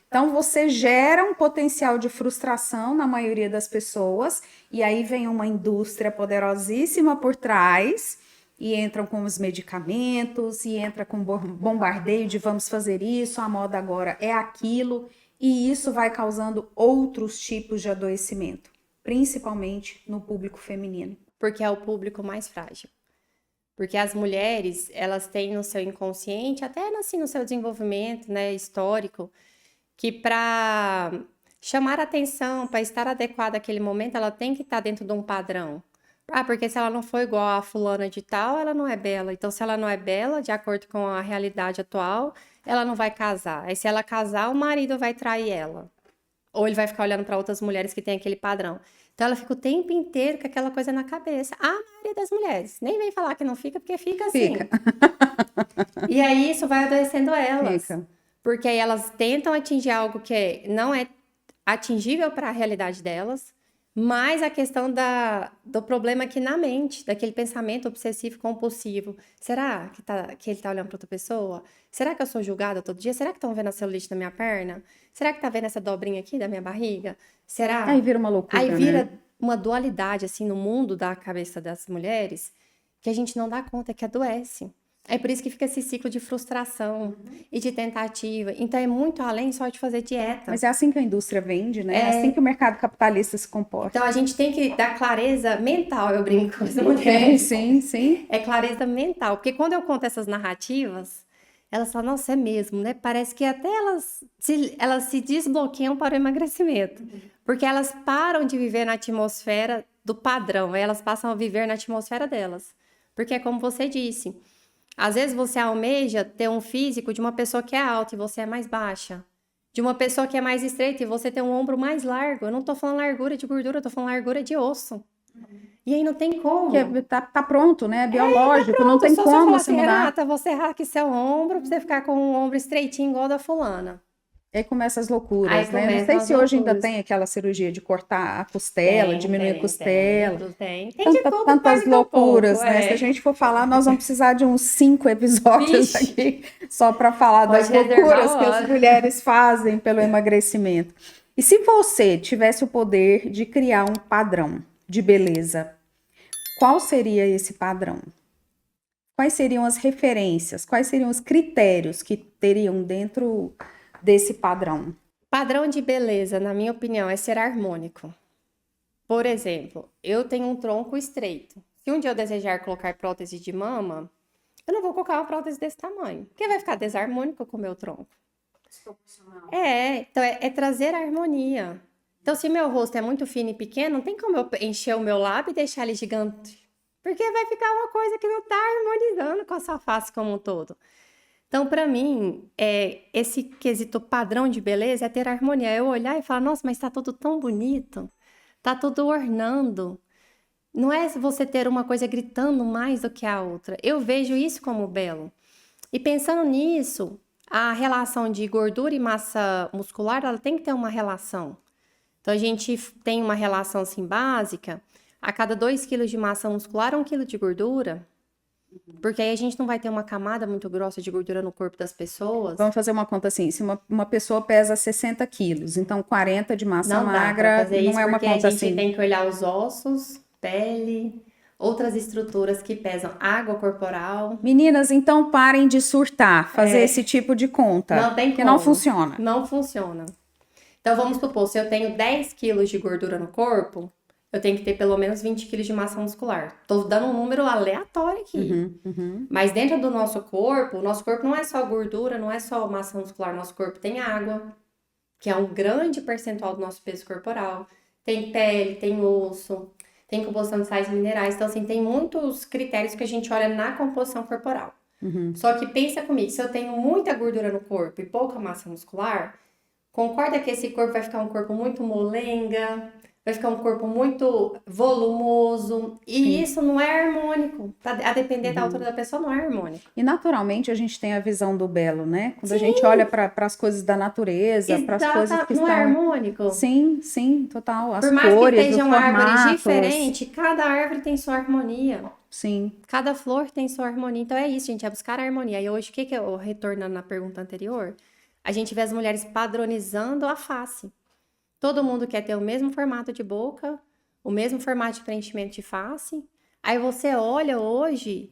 Então, você gera um potencial de frustração na maioria das pessoas, e aí vem uma indústria poderosíssima por trás, e entram com os medicamentos, e entra com bombardeio de vamos fazer isso, a moda agora é aquilo, e isso vai causando outros tipos de adoecimento, principalmente no público feminino. Porque é o público mais frágil. Porque as mulheres, elas têm no seu inconsciente, até assim no seu desenvolvimento, né, histórico, que para chamar atenção, para estar adequada àquele momento, ela tem que estar dentro de um padrão. Porque se ela não for igual a fulana de tal, ela não é bela. Então, se ela não é bela, de acordo com a realidade atual, ela não vai casar. Aí, se ela casar, o marido vai trair ela. Ou ele vai ficar olhando para outras mulheres que têm aquele padrão. Então, ela fica o tempo inteiro com aquela coisa na cabeça. A maioria das mulheres. Nem vem falar que não fica, porque fica assim. Fica. E aí, isso vai adoecendo elas. Fica. Porque aí elas tentam atingir algo que não é atingível para a realidade delas, mas a questão do problema aqui na mente, daquele pensamento obsessivo compulsivo. Será que ele tá olhando para outra pessoa? Será que eu sou julgada todo dia? Será que estão vendo a celulite na minha perna? Será que tá vendo essa dobrinha aqui da minha barriga? Será? Aí vira uma loucura, Aí vira né? uma dualidade, assim, no mundo da cabeça das mulheres, que a gente não dá conta, que adoece. É por isso que fica esse ciclo de frustração e de tentativa. Então, é muito além só de fazer dieta. Mas é assim que a indústria vende, né? É assim que o mercado capitalista se comporta. Então, a gente tem que dar clareza mental, eu brinco com as mulheres. Sim. É clareza mental. Porque quando eu conto essas narrativas, elas falam, nossa, é mesmo, né? Parece que até elas se desbloqueiam para o emagrecimento. Porque elas param de viver na atmosfera do padrão. Elas passam a viver na atmosfera delas. Porque é como você disse... Às vezes você almeja ter um físico de uma pessoa que é alta e você é mais baixa. De uma pessoa que é mais estreita e você tem um ombro mais largo. Eu não tô falando largura de gordura, eu tô falando largura de osso. E aí não tem como. Porque tá pronto, né? Biológico, tá pronto. não tem Só como falar você assim, mudar. Renata, você errar aqui seu ombro pra você ficar com um ombro estreitinho igual da fulana. Aí começa as loucuras, Aí né? Não começa sei as se hoje ainda loucuras. tem aquela cirurgia de cortar a costela, diminuir a costela. Tem de tudo, Tantas para loucuras, pouco, né? Se a gente for falar, nós vamos precisar de uns 5 episódios Vixe. aqui só para falar das Pode reservar loucuras que as mulheres fazem pelo emagrecimento. E se você tivesse o poder de criar um padrão de beleza, qual seria esse padrão? Quais seriam as referências? Quais seriam os critérios que teriam dentro desse padrão? Padrão de beleza, na minha opinião, é ser harmônico. Por exemplo, eu tenho um tronco estreito. Se um dia eu desejar colocar prótese de mama, eu não vou colocar uma prótese desse tamanho, porque vai ficar desarmônico com o meu tronco. Então é trazer a harmonia. Então, se meu rosto é muito fino e pequeno, não tem como eu encher o meu lábio e deixar ele gigante. Porque vai ficar uma coisa que não está harmonizando com a sua face como um todo. Então, para mim, esse quesito padrão de beleza é ter harmonia. Eu olhar e falar, nossa, mas tá tudo tão bonito. Tá tudo ornando. Não é você ter uma coisa gritando mais do que a outra. Eu vejo isso como belo. E pensando nisso, a relação de gordura e massa muscular, ela tem que ter uma relação. Então, a gente tem uma relação assim básica. A cada 2 quilos de massa muscular, 1 quilo de gordura. Porque aí a gente não vai ter uma camada muito grossa de gordura no corpo das pessoas. Vamos fazer uma conta assim, se uma pessoa pesa 60 quilos, então 40 de massa Não dá pra magra, fazer isso não é uma porque a conta gente assim. tem que olhar os ossos, pele, outras estruturas que pesam, água corporal. Meninas, então parem de surtar, fazer esse tipo de conta. Não tem que como. não funciona. Não funciona. Então vamos supor, se eu tenho 10 quilos de gordura no corpo, eu tenho que ter pelo menos 20 quilos de massa muscular. Tô dando um número aleatório aqui. Mas dentro do nosso corpo, o nosso corpo não é só gordura, não é só massa muscular. Nosso corpo tem água, que é um grande percentual do nosso peso corporal. Tem pele, tem osso, tem composição de sais minerais. Então, assim, tem muitos critérios que a gente olha na composição corporal. Só que pensa comigo, se eu tenho muita gordura no corpo e pouca massa muscular, Concorda que esse corpo vai ficar um corpo muito molenga, vai ficar um corpo muito volumoso, e Sim. isso não é harmônico. A depender da altura Uhum. da pessoa, não é harmônico. E naturalmente a gente tem a visão do belo, né? Quando a gente Sim, olha para as coisas da natureza, para as coisas que não é estão. harmônico? Sim, sim, total. As Por mais que cores, os sejam árvores formatos. diferentes, cada árvore tem sua harmonia. Sim, Cada flor tem sua harmonia. Então é isso, gente, é buscar a harmonia. E hoje, o que que eu, retornando na pergunta anterior, a gente vê as mulheres padronizando a face. Todo mundo quer ter o mesmo formato de boca, o mesmo formato de preenchimento de face. Aí você olha hoje,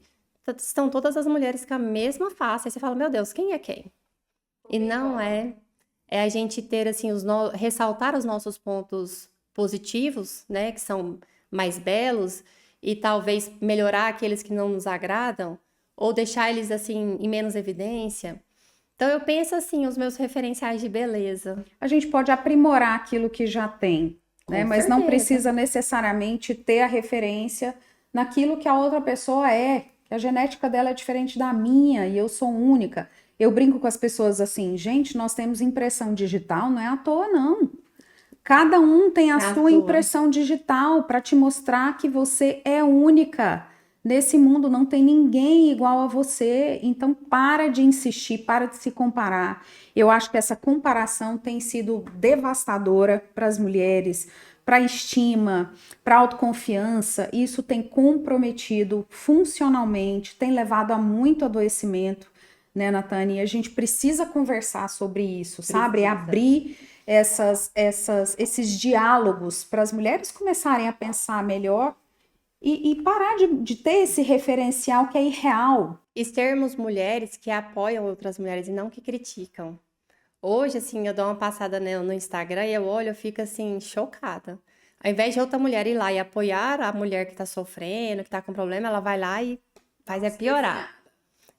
estão todas as mulheres com a mesma face. Aí você fala, meu Deus, quem é quem? E não é. É a gente ter, assim, ressaltar os nossos pontos positivos, né? Que são mais belos, e talvez melhorar aqueles que não nos agradam, ou deixar eles, assim, em menos evidência. Então, eu penso, assim, os meus referenciais de beleza. a gente pode aprimorar aquilo que já tem, né? Com Mas não certeza. precisa necessariamente ter a referência naquilo que a outra pessoa é. Que a genética dela é diferente da minha e eu sou única. Eu brinco com as pessoas assim, gente, nós temos impressão digital, não é à toa, não. Cada um tem a É à sua toa. impressão digital para te mostrar que você é única. Nesse mundo não tem ninguém igual a você. Então para de insistir, para de se comparar. Eu acho que essa comparação tem sido devastadora para as mulheres, para a estima, para a autoconfiança. Isso tem comprometido funcionalmente, tem levado a muito adoecimento, né, Natane? E a gente precisa conversar sobre isso, sabe? Precisa. Abrir esses diálogos para as mulheres começarem a pensar melhor e parar de ter esse referencial que é irreal. E sermos mulheres que apoiam outras mulheres e não que criticam. Hoje, assim, eu dou uma passada no Instagram e eu olho, eu fico assim, chocada. Ao invés de outra mulher ir lá e apoiar a mulher que tá sofrendo, que tá com problema, ela vai lá e faz é piorar.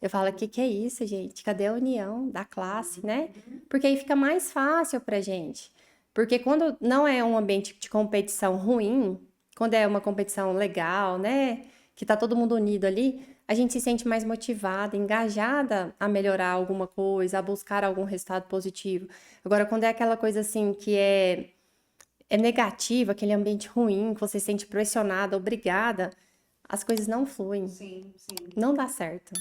Eu falo, que é isso, gente? Cadê a união da classe, né? Porque aí fica mais fácil pra gente. Porque quando não é um ambiente de competição ruim, quando é uma competição legal, né? Que tá todo mundo unido ali, a gente se sente mais motivada, engajada a melhorar alguma coisa, a buscar algum resultado positivo. Agora, quando é aquela coisa assim que é negativa, aquele ambiente ruim, que você se sente pressionada, obrigada, as coisas não fluem, Sim, sim. não dá certo.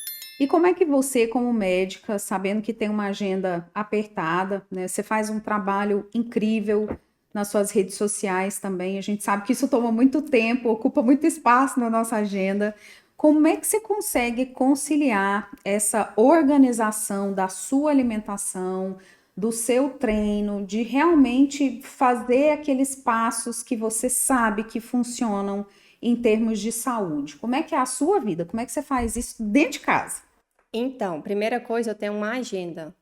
E como é que você, como médica, sabendo que tem uma agenda apertada, né? Você faz um trabalho incrível nas suas redes sociais também. A gente sabe que isso toma muito tempo, ocupa muito espaço na nossa agenda. Como é que você consegue conciliar essa organização da sua alimentação, do seu treino, de realmente fazer aqueles passos que você sabe que funcionam em termos de saúde? Como é que é a sua vida? Como é que você faz isso dentro de casa? Então, primeira coisa, eu tenho uma agenda.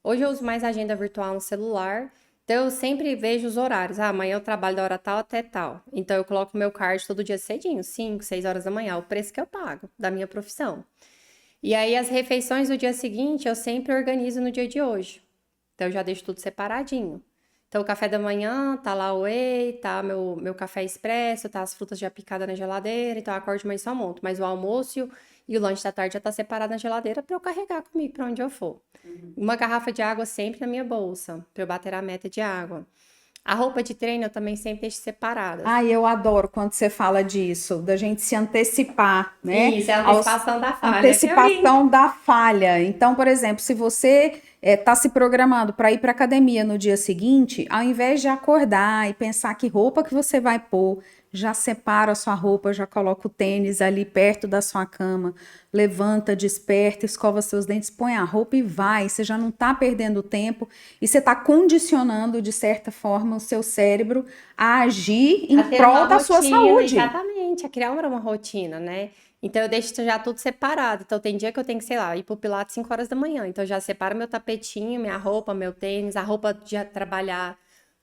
Hoje eu uso mais agenda virtual no celular, então eu sempre vejo os horários. Ah, amanhã eu trabalho da hora tal até tal. Então eu coloco meu card todo dia cedinho, 5, 6 horas da manhã, o preço que eu pago da minha profissão. E aí as refeições do dia seguinte eu sempre organizo no dia de hoje. Então eu já deixo tudo separadinho. Então o café da manhã tá lá o whey, tá meu café expresso, tá as frutas já picadas na geladeira, então eu acordo de manhã e só monto. Mas o almoço e o lanche da tarde já tá separado na geladeira para eu carregar comigo para onde eu for. Uma garrafa de água sempre na minha bolsa, para eu bater a meta de água. A roupa de treino eu também sempre deixo separada. Ah, eu adoro quando você fala disso, da gente se antecipar, né? Isso, é a Aos, antecipação da falha, que eu vi. antecipação da falha. Então, por exemplo, se você está se programando para ir para academia no dia seguinte, ao invés de acordar e pensar que roupa que você vai pôr, já separa a sua roupa, já coloca o tênis ali perto da sua cama, levanta, desperta, escova seus dentes, põe a roupa e vai. Você já não está perdendo tempo e você está condicionando, de certa forma, o seu cérebro a agir em A ter uma prol da sua rotina, saúde. exatamente, a criar uma rotina, né? Então eu deixo já tudo separado. Então tem dia que eu tenho que, sei lá, ir pro Pilates 5 horas da manhã. Então eu já separo meu tapetinho, minha roupa, meu tênis, a roupa de trabalhar.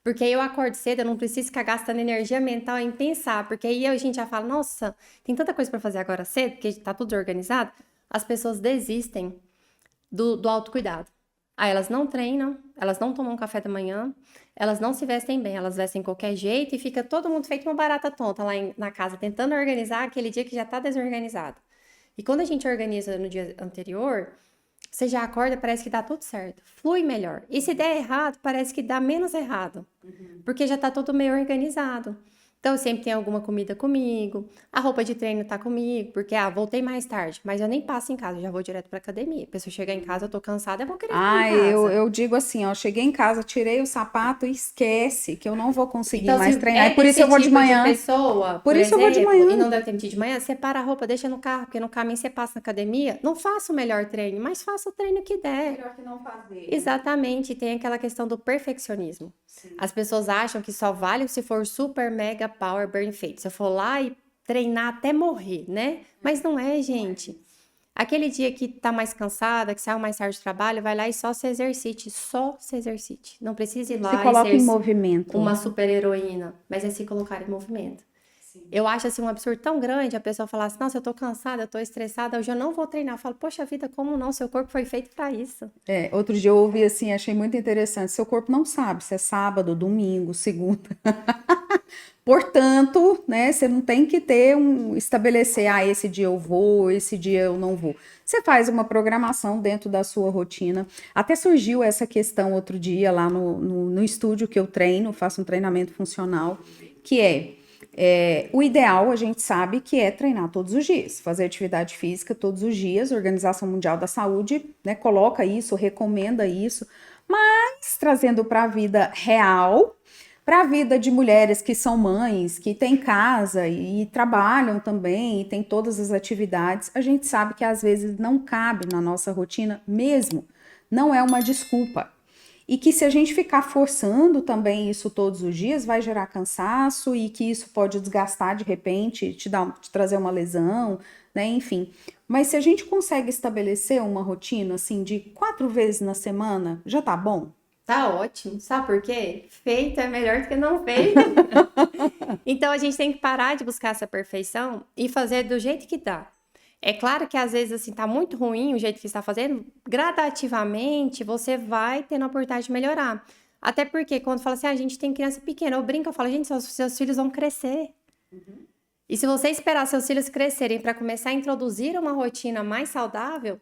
Porque aí eu acordo cedo, eu não preciso ficar gastando energia mental em pensar. Porque aí a gente já fala, nossa, tem tanta coisa pra fazer agora cedo, porque tá tudo organizado. As pessoas desistem do autocuidado. Aí elas não treinam, elas não tomam café da manhã, elas não se vestem bem, elas vestem de qualquer jeito e fica todo mundo feito uma barata tonta lá na casa, tentando organizar aquele dia que já tá desorganizado. E quando a gente organiza no dia anterior, você já acorda, parece que dá tudo certo. Flui melhor. E se der errado, parece que dá menos errado. Porque já tá tudo meio organizado. Então, eu sempre tenho alguma comida comigo. A roupa de treino tá comigo. Porque, voltei mais tarde. Mas eu nem passo em casa, eu já vou direto pra academia. A pessoa chegar em casa, eu tô cansada, eu vou querer ficar em Eu casa. digo assim, ó, cheguei em casa, tirei o sapato e esquece que eu não vou conseguir Então, mais se treinar. é E por isso desse eu vou de tipo de manhã. pessoa, Por por isso eu vou de exemplo, e manhã. não deve ter tempo de ir de manhã, separa a roupa, deixa no carro, porque no caminho você passa na academia. Não faça o melhor treino, mas faça o treino que der. Melhor que não fazer. Exatamente, tem aquela questão do perfeccionismo. Sim. As pessoas acham que só vale se for super mega power burn feito. Se eu for lá e treinar até morrer, né? Mas não é, gente. Aquele dia que tá mais cansada, que saiu mais tarde do trabalho, vai lá e só se exercite, só se exercite. Não precisa ir Se lá e coloca em ser movimento. uma super heroína, mas é se colocar em movimento. Eu acho assim um absurdo tão grande a pessoa falar assim, nossa, eu tô cansada, eu tô estressada, hoje eu não vou treinar. Eu falo, poxa vida, como não? Seu corpo foi feito para isso. Outro dia eu ouvi assim, achei muito interessante. Seu corpo não sabe se é sábado, domingo, segunda. Portanto, né, você não tem que estabelecer, esse dia eu vou, esse dia eu não vou. Você faz uma programação dentro da sua rotina. Até surgiu essa questão outro dia lá no estúdio que eu treino, faço um treinamento funcional, que o ideal a gente sabe que é treinar todos os dias, fazer atividade física todos os dias. A Organização Mundial da Saúde, né, coloca isso, recomenda isso, mas trazendo para a vida real, para a vida de mulheres que são mães, que têm casa e trabalham também, e têm todas as atividades, a gente sabe que às vezes não cabe na nossa rotina mesmo, não é uma desculpa. E que se a gente ficar forçando também isso todos os dias, vai gerar cansaço e que isso pode desgastar de repente, te trazer uma lesão, né? Enfim. Mas se a gente consegue estabelecer uma rotina assim de 4 vezes na semana, já tá bom? Tá ótimo. Sabe por quê? Feito é melhor do que não feito. Então a gente tem que parar de buscar essa perfeição e fazer do jeito que dá. É claro que às vezes assim tá muito ruim o jeito que está fazendo, gradativamente você vai tendo a oportunidade de melhorar. Até porque quando fala assim, a gente tem criança pequena, eu brinco, eu falo, gente, seus filhos vão crescer. E se você esperar seus filhos crescerem para começar a introduzir uma rotina mais saudável,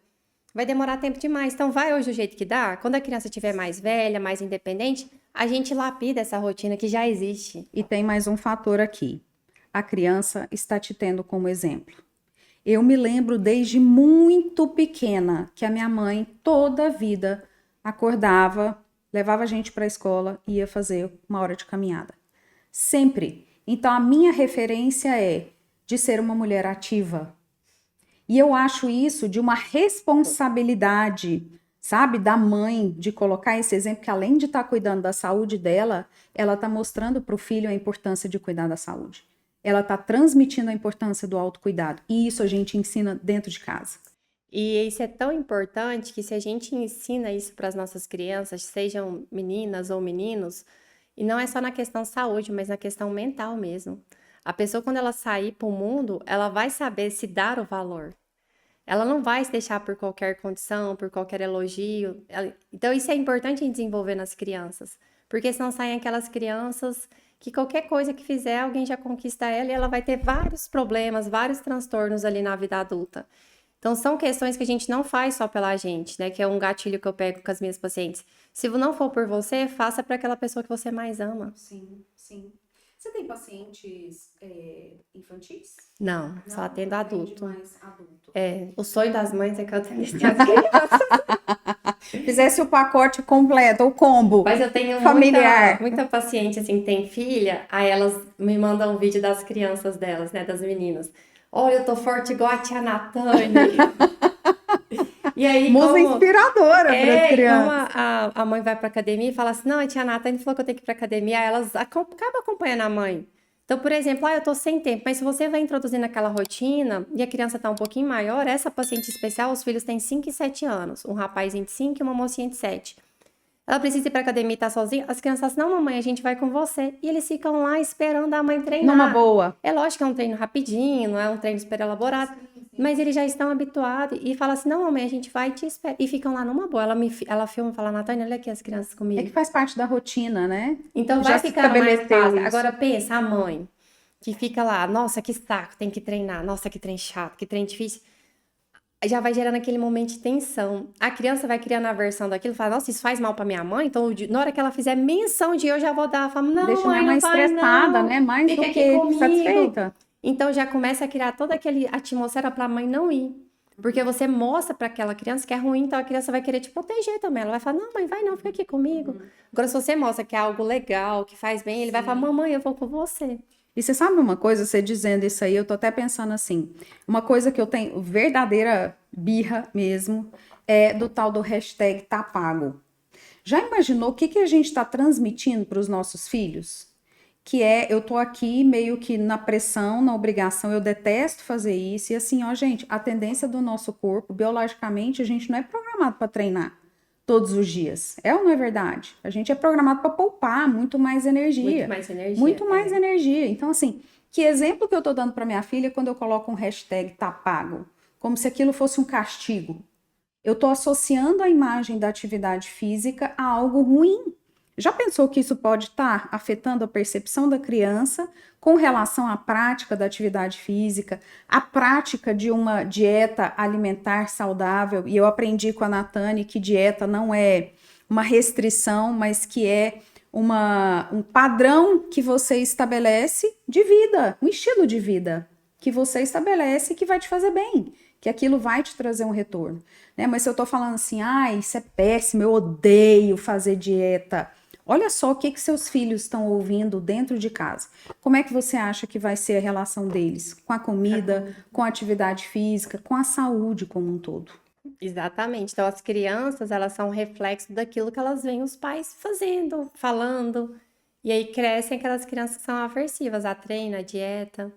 vai demorar tempo demais. Então, vai hoje do jeito que dá. Quando a criança estiver mais velha, mais independente, a gente lapida essa rotina que já existe. E tem mais um fator aqui. A criança está te tendo como exemplo. Eu me lembro desde muito pequena que a minha mãe toda a vida acordava, levava a gente para a escola e ia fazer uma hora de caminhada. Sempre. Então, a minha referência é de ser uma mulher ativa. E eu acho isso de uma responsabilidade, sabe, da mãe, de colocar esse exemplo, que além de estar cuidando da saúde dela, ela está mostrando para o filho a importância de cuidar da saúde. Ela está transmitindo a importância do autocuidado. E isso a gente ensina dentro de casa. E isso é tão importante que se a gente ensina isso para as nossas crianças, sejam meninas ou meninos, e não é só na questão saúde, mas na questão mental mesmo. A pessoa, quando ela sair para o mundo, ela vai saber se dar o valor. Ela não vai se deixar por qualquer condição, por qualquer elogio. Então, isso é importante em desenvolver nas crianças. Porque senão saem aquelas crianças que qualquer coisa que fizer, alguém já conquista ela e ela vai ter vários problemas, vários transtornos ali na vida adulta. Então, são questões que a gente não faz só pela gente, né? Que é um gatilho que eu pego com as minhas pacientes. Se não for por você, faça para aquela pessoa que você mais ama. Sim, sim. Você tem pacientes infantis? Não, só atendo adulto. Mais adulto. O sonho das mães é que eu atendesse as crianças. Fizesse o pacote completo, o combo. Mas eu tenho familiar. muita paciente, assim, que tem filha, aí elas me mandam um vídeo das crianças delas, né, das meninas. Olha, eu tô forte igual a tia Natane. E aí, Musa inspiradora para as crianças. Como a mãe vai pra academia e fala assim, não, a tia Natane falou que eu tenho que ir pra academia, aí elas acabam acompanhando a mãe. Então, por exemplo, eu tô sem tempo, mas se você vai introduzindo aquela rotina e a criança tá um pouquinho maior, essa paciente especial, os filhos têm 5 e 7 anos, um rapazinho de 5 e uma mocinha de 7. Ela precisa ir pra academia e tá sozinha, as crianças falam assim, não, mamãe, a gente vai com você. E eles ficam lá esperando a mãe treinar. Numa boa. É lógico que é um treino rapidinho, não é um treino super elaborado, mas eles já estão habituados e falam assim, não, mamãe, a gente vai e te espera. E ficam lá numa boa. Ela filma e fala, Natânia, olha aqui as crianças comigo. É que faz parte da rotina, né? Então vai ficar mais fácil. Agora pensa, a mãe que fica lá, nossa, que saco, tem que treinar, nossa, que trem chato, que trem difícil. já vai gerando aquele momento de tensão. A criança vai criando a versão daquilo, fala, nossa, isso faz mal pra minha mãe, então na hora que ela fizer menção de eu já vou dar, fala, não, Deixa minha mãe, mãe não vai estressada, não, né? Mais fica do aqui que comigo. satisfeita. Então já começa a criar toda aquela atmosfera pra mãe não ir. Porque você mostra pra aquela criança que é ruim, então a criança vai querer te proteger também. Ela vai falar, não, mãe, vai não, fica aqui comigo. Agora, se você mostra que é algo legal, que faz bem, ele vai falar, mamãe, eu vou com você. E você sabe uma coisa, você dizendo isso aí, eu tô até pensando assim, uma coisa que eu tenho verdadeira birra mesmo, é do tal do hashtag tá pago. Já imaginou o que que a gente está transmitindo para os nossos filhos? Que é, eu tô aqui meio que na pressão, na obrigação, eu detesto fazer isso. E assim, ó, gente, a tendência do nosso corpo, biologicamente, a gente não é programado para treinar todos os dias. É ou não é verdade? A gente é programado para poupar muito mais energia. Muito mais energia. Muito mais energia. Então, assim, que exemplo que eu tô dando para minha filha quando eu coloco um hashtag tá pago? Como se aquilo fosse um castigo. Eu tô associando a imagem da atividade física a algo ruim. Já pensou que isso pode estar afetando a percepção da criança com relação à prática da atividade física, à prática de uma dieta alimentar saudável? E eu aprendi com a Natane que dieta não é uma restrição, mas que é um padrão que você estabelece de vida, um estilo de vida que você estabelece que vai te fazer bem, que aquilo vai te trazer um retorno, né? Mas se eu tô falando assim, ah, isso é péssimo, eu odeio fazer dieta. Olha só o que que seus filhos estão ouvindo dentro de casa. Como é que você acha que vai ser a relação deles com a comida, com a atividade física, com a saúde como um todo? Exatamente. Então, as crianças, elas são um reflexo daquilo que elas veem os pais fazendo, falando. E aí crescem aquelas crianças que são aversivas a treino, a dieta.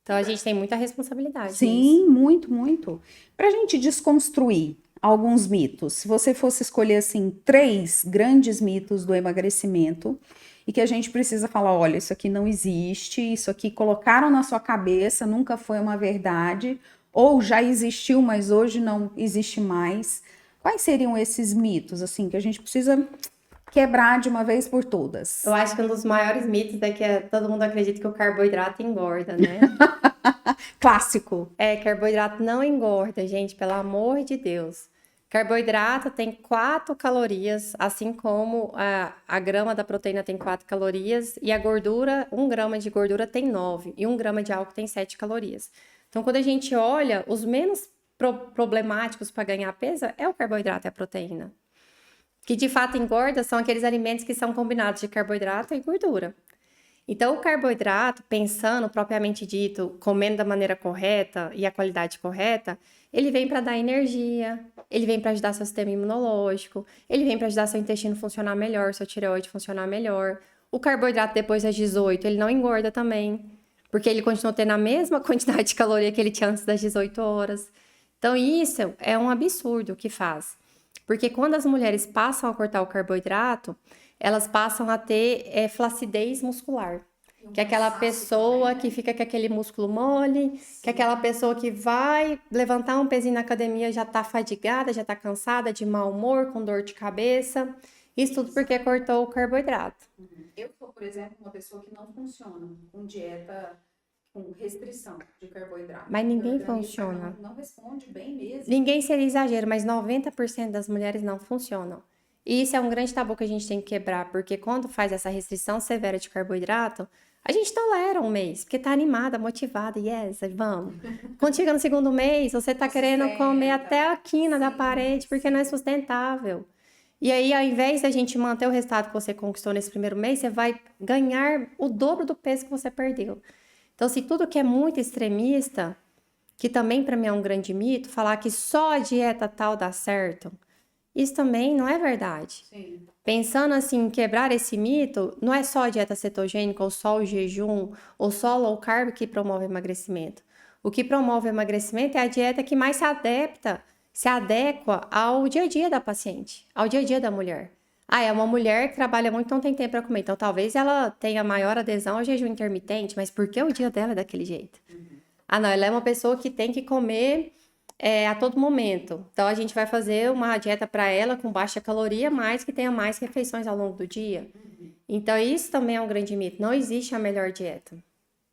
Então, a gente tem muita responsabilidade nisso. Sim, muito, muito. Para a gente desconstruir alguns mitos, se você fosse escolher assim 3 grandes mitos do emagrecimento e que a gente precisa falar, olha, isso aqui não existe, isso aqui colocaram na sua cabeça, nunca foi uma verdade, ou já existiu, mas hoje não existe mais. Quais seriam esses mitos assim que a gente precisa quebrar de uma vez por todas? Eu acho que um dos maiores mitos é que todo mundo acredita que o carboidrato engorda, né? Clássico. Carboidrato não engorda, gente, pelo amor de Deus. Carboidrato tem 4 calorias, assim como a grama da proteína tem 4 calorias, e a gordura, 1 grama de gordura tem 9, e 1 grama de álcool tem 7 calorias. Então, quando a gente olha, os menos problemáticos para ganhar peso é o carboidrato e a proteína. Que de fato engorda são aqueles alimentos que são combinados de carboidrato e gordura. Então, o carboidrato, pensando propriamente dito, comendo da maneira correta e a qualidade correta, ele vem para dar energia, ele vem para ajudar seu sistema imunológico, ele vem para ajudar seu intestino a funcionar melhor, seu tireoide funcionar melhor. O carboidrato depois das 18, ele não engorda também, porque ele continua tendo a mesma quantidade de caloria que ele tinha antes das 18 horas. Então, isso é um absurdo que faz. Porque quando as mulheres passam a cortar o carboidrato, elas passam a ter flacidez muscular. Que é aquela pessoa que fica com aquele músculo mole, que é aquela pessoa que vai levantar um pezinho na academia já tá fadigada, já tá cansada, de mau humor, com dor de cabeça. Isso tudo porque cortou o carboidrato. Eu sou, por exemplo, uma pessoa que não funciona com dieta com restrição de carboidrato. Mas ninguém funciona. Não responde bem mesmo. Ninguém seria exagero, mas 90% das mulheres não funcionam. E isso é um grande tabu que a gente tem que quebrar, porque quando faz essa restrição severa de carboidrato, a gente tolera um mês, porque tá animada, motivada, yes, vamos. Quando chega no segundo mês, você tá querendo comer até a quina da parede, porque não é sustentável. E aí, ao invés da gente manter o resultado que você conquistou nesse primeiro mês, você vai ganhar o dobro do peso que você perdeu. Então, se tudo que é muito extremista, que também para mim é um grande mito, falar que só a dieta tal dá certo, isso também não é verdade. Sim. Pensando assim, em quebrar esse mito, não é só a dieta cetogênica, ou só o jejum, ou só low carb que promove emagrecimento. O que promove o emagrecimento é a dieta que mais se adequa ao dia a dia da paciente, ao dia a dia da mulher. É uma mulher que trabalha muito, não tem tempo para comer. Então, talvez ela tenha maior adesão ao jejum intermitente, mas por que o dia dela é daquele jeito? Não, ela é uma pessoa que tem que comer a todo momento. Então, a gente vai fazer uma dieta para ela com baixa caloria, mas que tenha mais refeições ao longo do dia. Então, isso também é um grande mito. Não existe a melhor dieta.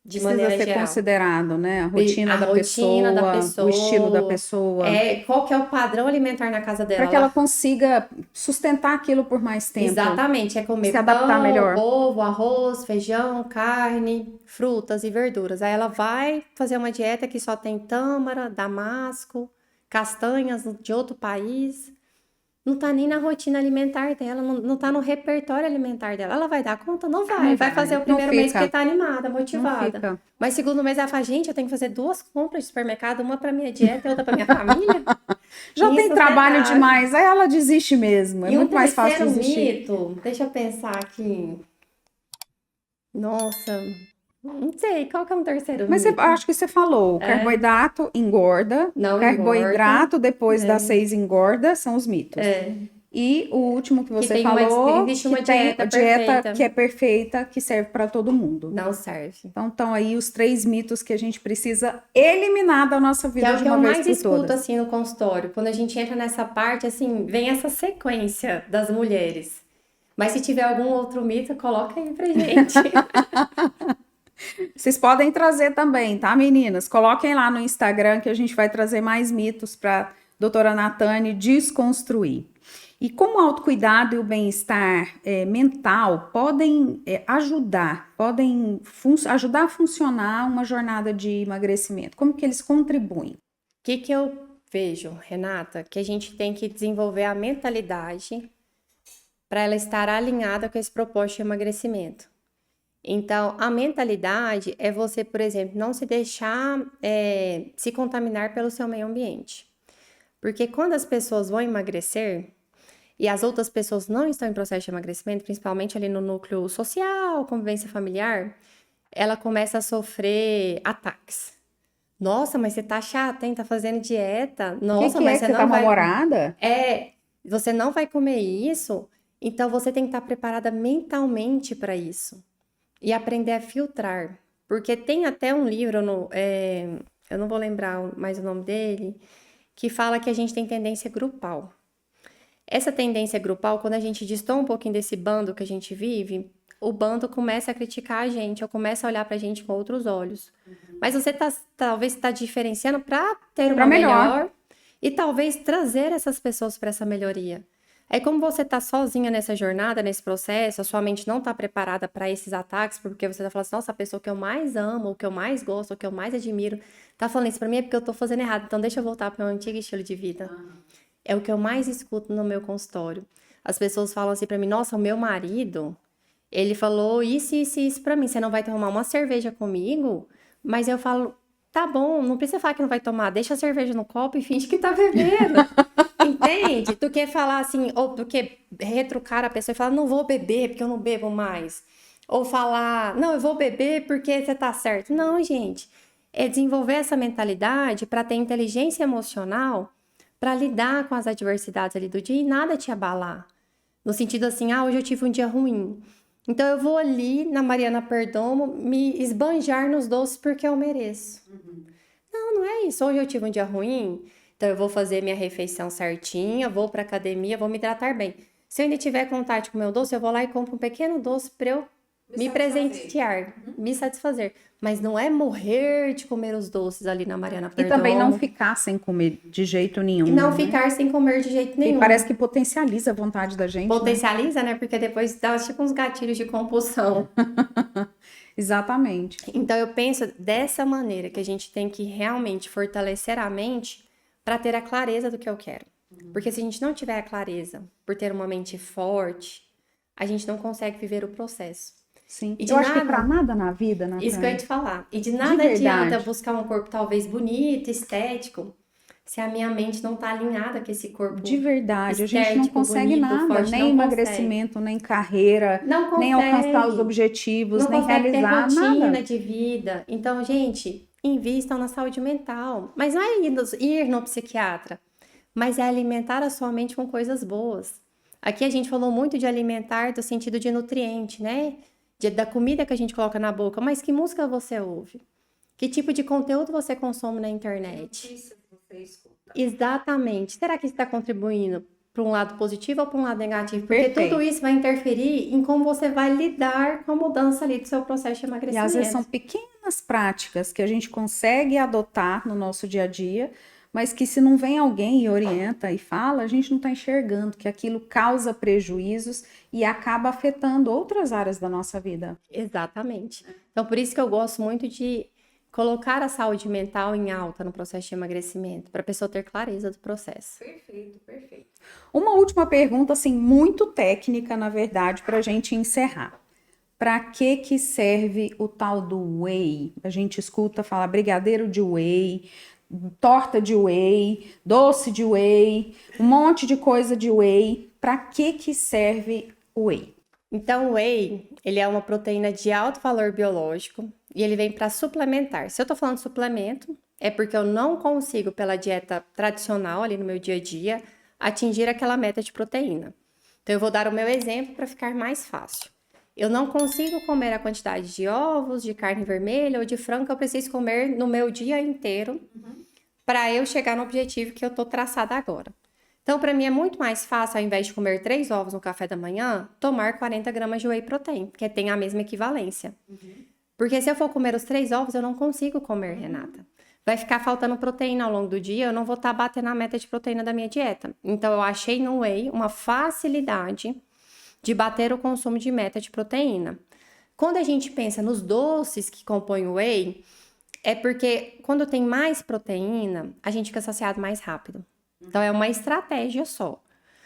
de Precisa maneira ser geral. considerado, né? A rotina da rotina da pessoa, o estilo da pessoa. Qual que é o padrão alimentar na casa dela? Para que ela consiga sustentar aquilo por mais tempo. Exatamente, é comer se adaptar pão, melhor. ovo, arroz, feijão, carne, frutas e verduras. Aí ela vai fazer uma dieta que só tem tâmara, damasco, castanhas de outro país. Não tá nem na rotina alimentar dela, não tá no repertório alimentar dela. Ela vai dar conta? Não vai. Não Vai fazer o não primeiro mês fica. porque tá animada, Não motivada. fica. Mas segundo mês ela fala, gente, eu tenho que fazer 2 compras de supermercado, uma pra minha dieta e outra pra minha família. Já tem trabalho Insustentável. demais, aí ela desiste mesmo. É E um muito mais fácil terceiro desistir. mito, deixa eu pensar aqui. Nossa, não sei, qual que é um terceiro Mas mito? acho que você falou, É. carboidrato engorda, Não carboidrato depois É. das 6 engorda, são os mitos. É, E o último que você tem falou, existe que uma tem dieta a dieta perfeita. que é perfeita, que serve para todo mundo. Não serve. Então estão aí os 3 mitos que a gente precisa eliminar da nossa Que vida é o de que eu uma vez mais por escuto, todas. assim, no consultório. Quando a gente entra nessa parte, assim, vem essa sequência das mulheres. Mas se tiver algum outro mito, coloca aí pra gente. Vocês podem trazer também, tá, meninas? Coloquem lá no Instagram que a gente vai trazer mais mitos para doutora Natane desconstruir. E como o autocuidado e o bem-estar mental podem podem ajudar a funcionar uma jornada de emagrecimento? Como que eles contribuem? O que eu vejo, Renata? Que a gente tem que desenvolver a mentalidade para ela estar alinhada com esse propósito de emagrecimento. Então, a mentalidade é você, por exemplo, não se deixar se contaminar pelo seu meio ambiente. Porque quando as pessoas vão emagrecer e as outras pessoas não estão em processo de emagrecimento, principalmente ali no núcleo social, convivência familiar, ela começa a sofrer ataques. Nossa, mas você tá chata, hein? Tá fazendo dieta. Nossa, que mas que você você tá não vai. mal-humorada? Você não vai comer isso. Então você tem que estar preparada mentalmente para isso e aprender a filtrar. Porque tem até um livro, eu não vou lembrar mais o nome dele, que fala que a gente tem tendência grupal. Essa tendência grupal, quando a gente destoa um pouquinho desse bando que a gente vive, o bando começa a criticar a gente, ou começa a olhar pra gente com outros olhos. Mas você talvez está diferenciando para ter uma melhor e talvez trazer essas pessoas para essa melhoria. É como você tá sozinha nessa jornada, nesse processo, a sua mente não tá preparada para esses ataques, porque você tá falando assim, nossa, a pessoa que eu mais amo, o que eu mais gosto, o que eu mais admiro, tá falando isso para mim é porque eu tô fazendo errado, então deixa eu voltar para o meu antigo estilo de vida. É o que eu mais escuto no meu consultório. As pessoas falam assim para mim, nossa, o meu marido, ele falou isso, isso e isso para mim, você não vai tomar uma cerveja comigo? Mas eu falo, tá bom, não precisa falar que não vai tomar, deixa a cerveja no copo e finge que tá bebendo. Entende? Tu quer falar assim, ou tu quer retrucar a pessoa e falar, não vou beber porque eu não bebo mais. Ou falar, não, eu vou beber porque você tá certo. Não, gente. É desenvolver essa mentalidade para ter inteligência emocional para lidar com as adversidades ali do dia e nada te abalar. No sentido assim, hoje eu tive um dia ruim. Então eu vou ali na Mariana Perdomo me esbanjar nos doces porque eu mereço. Não é isso. Hoje eu tive um dia ruim, então eu vou fazer minha refeição certinha, vou pra academia, vou me hidratar bem. Se eu ainda tiver vontade de comer um doce, eu vou lá e compro um pequeno doce para eu me presentear, me satisfazer. Mas não é morrer de comer os doces ali na Mariana E Perdomo. também não ficar sem comer de jeito nenhum. E não né? ficar sem comer de jeito nenhum. E parece que potencializa a vontade da gente. Potencializa, né? Porque depois dá tipo uns gatilhos de compulsão. Exatamente. Então eu penso dessa maneira que a gente tem que realmente fortalecer a mente para ter a clareza do que eu quero. Porque se a gente não tiver a clareza por ter uma mente forte, a gente não consegue viver o processo. Sim. E de eu acho que nada- pra nada na vida, Natane, Isso que eu ia te falar. E de De nada verdade. adianta buscar um corpo talvez bonito, estético, se a minha mente não tá alinhada com esse corpo de verdade, a gente não estético, consegue bonito, nada, forte, nem não emagrecimento, nem carreira, Não nem alcançar os consegue. objetivos, Não nem consegue ter realizar rotina nada. de vida. Então, gente, invistam na saúde mental. Mas não é ir no psiquiatra, mas é alimentar a sua mente com coisas boas. Aqui a gente falou muito de alimentar do sentido de nutriente, né? Da comida que a gente coloca na boca. Mas que música você ouve? Que tipo de conteúdo você consome na internet? Exatamente. Será que está contribuindo para um lado positivo ou para um lado negativo, porque Perfeito. tudo isso vai interferir em como você vai lidar com a mudança ali do seu processo de E emagrecimento. às vezes são pequenas práticas que a gente consegue adotar no nosso dia a dia, mas que se não vem alguém e orienta e fala, a gente não está enxergando que aquilo causa prejuízos e acaba afetando outras áreas da nossa vida. Exatamente. Então, por isso que eu gosto muito de colocar a saúde mental em alta no processo de emagrecimento, para a pessoa ter clareza do processo. Perfeito, perfeito. Uma última pergunta, assim, muito técnica, na verdade, para a gente encerrar. Para que serve o tal do whey? A gente escuta falar brigadeiro de whey, torta de whey, doce de whey, um monte de coisa de whey. Para que serve o whey? Então, o whey, ele é uma proteína de alto valor biológico e ele vem para suplementar. Se eu tô falando suplemento, é porque eu não consigo, pela dieta tradicional ali no meu dia a dia, atingir aquela meta de proteína. Então, eu vou dar o meu exemplo para ficar mais fácil. Eu não consigo comer a quantidade de ovos, de carne vermelha ou de frango que eu preciso comer no meu dia inteiro para eu chegar no objetivo que eu tô traçada agora. Então, para mim é muito mais fácil, ao invés de comer 3 ovos no café da manhã, tomar 40 gramas de whey protein, que tem a mesma equivalência. Porque se eu for comer os 3 ovos, eu não consigo comer, Renata. Vai ficar faltando proteína ao longo do dia, eu não vou estar batendo a meta de proteína da minha dieta. Então, eu achei no whey uma facilidade de bater o consumo de meta de proteína. Quando a gente pensa nos doces que compõem o whey, é porque quando tem mais proteína, a gente fica saciado mais rápido. Então, é uma estratégia só.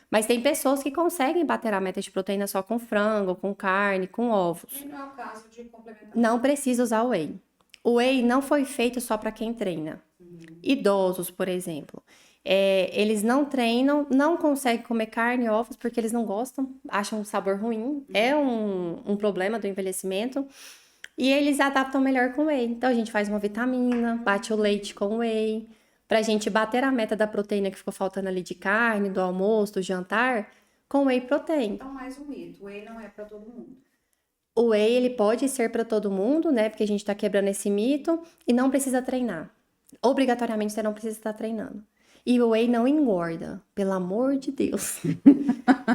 Mas tem pessoas que conseguem bater a meta de proteína só com frango, com carne, com ovos. Não é o caso de complementar. Não precisa usar o whey. O whey não foi feito só para quem treina. Idosos, por exemplo. Eles não treinam, não conseguem comer carne e ovos porque eles não gostam, acham um sabor ruim. É um problema do envelhecimento. E eles adaptam melhor com whey. Então, a gente faz uma vitamina, bate o leite com whey. Pra gente bater a meta da proteína que ficou faltando ali de carne, do almoço, do jantar, com whey protein. Então, mais um mito, whey não é para todo mundo. O whey, ele pode ser para todo mundo, né? Porque a gente tá quebrando esse mito e não precisa treinar. Obrigatoriamente, você não precisa estar treinando. E o whey não engorda, pelo amor de Deus.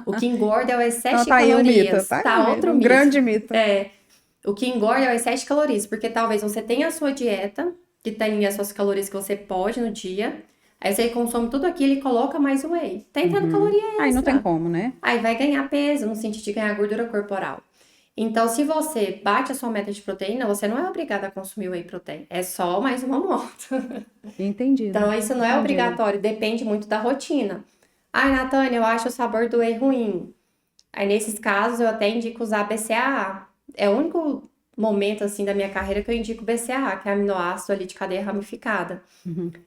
O que engorda é o excesso de Então, calorias. aí o mito, Tá outro um mito. grande mito. O que engorda é o excesso de calorias, porque talvez você tenha a sua dieta, que tem as suas calorias que você pode no dia, aí você consome tudo aquilo e coloca mais whey. Tá entrando caloria extra. Aí não tem como, né? Aí vai ganhar peso, no sentido de ganhar gordura corporal. Então, se você bate a sua meta de proteína, você não é obrigada a consumir whey protein. É só mais uma moto. Entendi. Então, isso não é obrigatório, depende muito da rotina. Ai, Natânia, eu acho o sabor do whey ruim. Aí, nesses casos, eu até indico usar BCAA. É o único momento, assim, da minha carreira que eu indico BCAA, que é aminoácido ali de cadeia ramificada.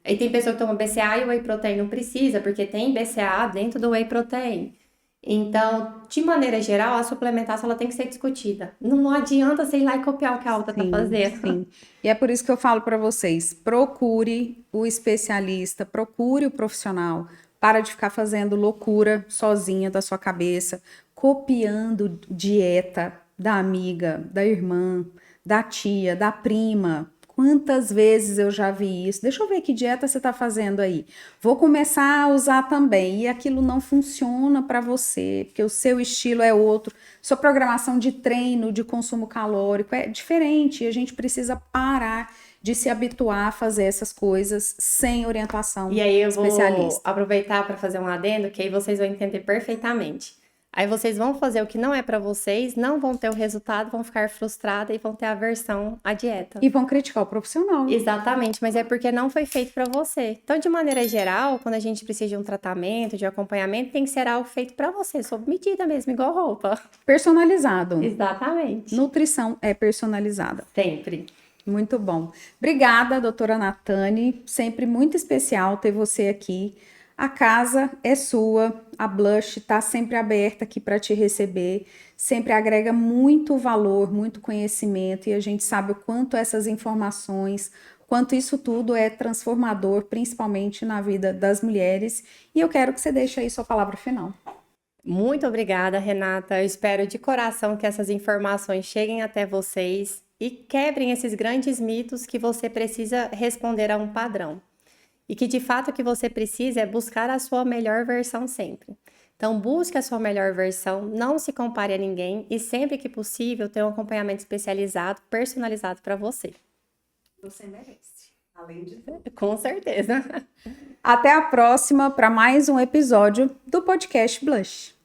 Aí tem pessoa que toma BCAA e o whey protein não precisa, porque tem BCAA dentro do whey protein. Então, de maneira geral, a suplementação ela tem que ser discutida. Não adianta você ir lá e copiar o que a outra tá fazendo. Sim. E é por isso que eu falo para vocês, procure o especialista, procure o profissional. Para de ficar fazendo loucura sozinha da sua cabeça, copiando dieta da amiga, da irmã, da tia, da prima. Quantas vezes eu já vi isso? Deixa eu ver que dieta você está fazendo aí. Vou começar a usar também. E aquilo não funciona para você, porque o seu estilo é outro. Sua programação de treino, de consumo calórico é diferente. E a gente precisa parar de se habituar a fazer essas coisas sem orientação E aí eu especialista. vou aproveitar para fazer um adendo, que aí vocês vão entender perfeitamente. Aí vocês vão fazer o que não é para vocês, não vão ter o resultado, vão ficar frustradas e vão ter aversão à dieta. E vão criticar o profissional. Exatamente, mas é porque não foi feito para você. Então, de maneira geral, quando a gente precisa de um tratamento, de acompanhamento, tem que ser algo feito para você, sob medida mesmo, igual roupa. Personalizado. Exatamente. Nutrição é personalizada. Sempre. Muito bom. Obrigada, doutora Natane. Sempre muito especial ter você aqui. A casa é sua, a Blush está sempre aberta aqui para te receber, sempre agrega muito valor, muito conhecimento e a gente sabe o quanto essas informações, quanto isso tudo é transformador, principalmente na vida das mulheres. E eu quero que você deixe aí sua palavra final. Muito obrigada, Renata. Eu espero de coração que essas informações cheguem até vocês e quebrem esses grandes mitos que você precisa responder a um padrão. E que de fato o que você precisa é buscar a sua melhor versão sempre. Então, busque a sua melhor versão, não se compare a ninguém e sempre que possível tenha um acompanhamento especializado, personalizado para você. Você merece, além de tudo. Com certeza. Até a próxima para mais um episódio do podcast Blush.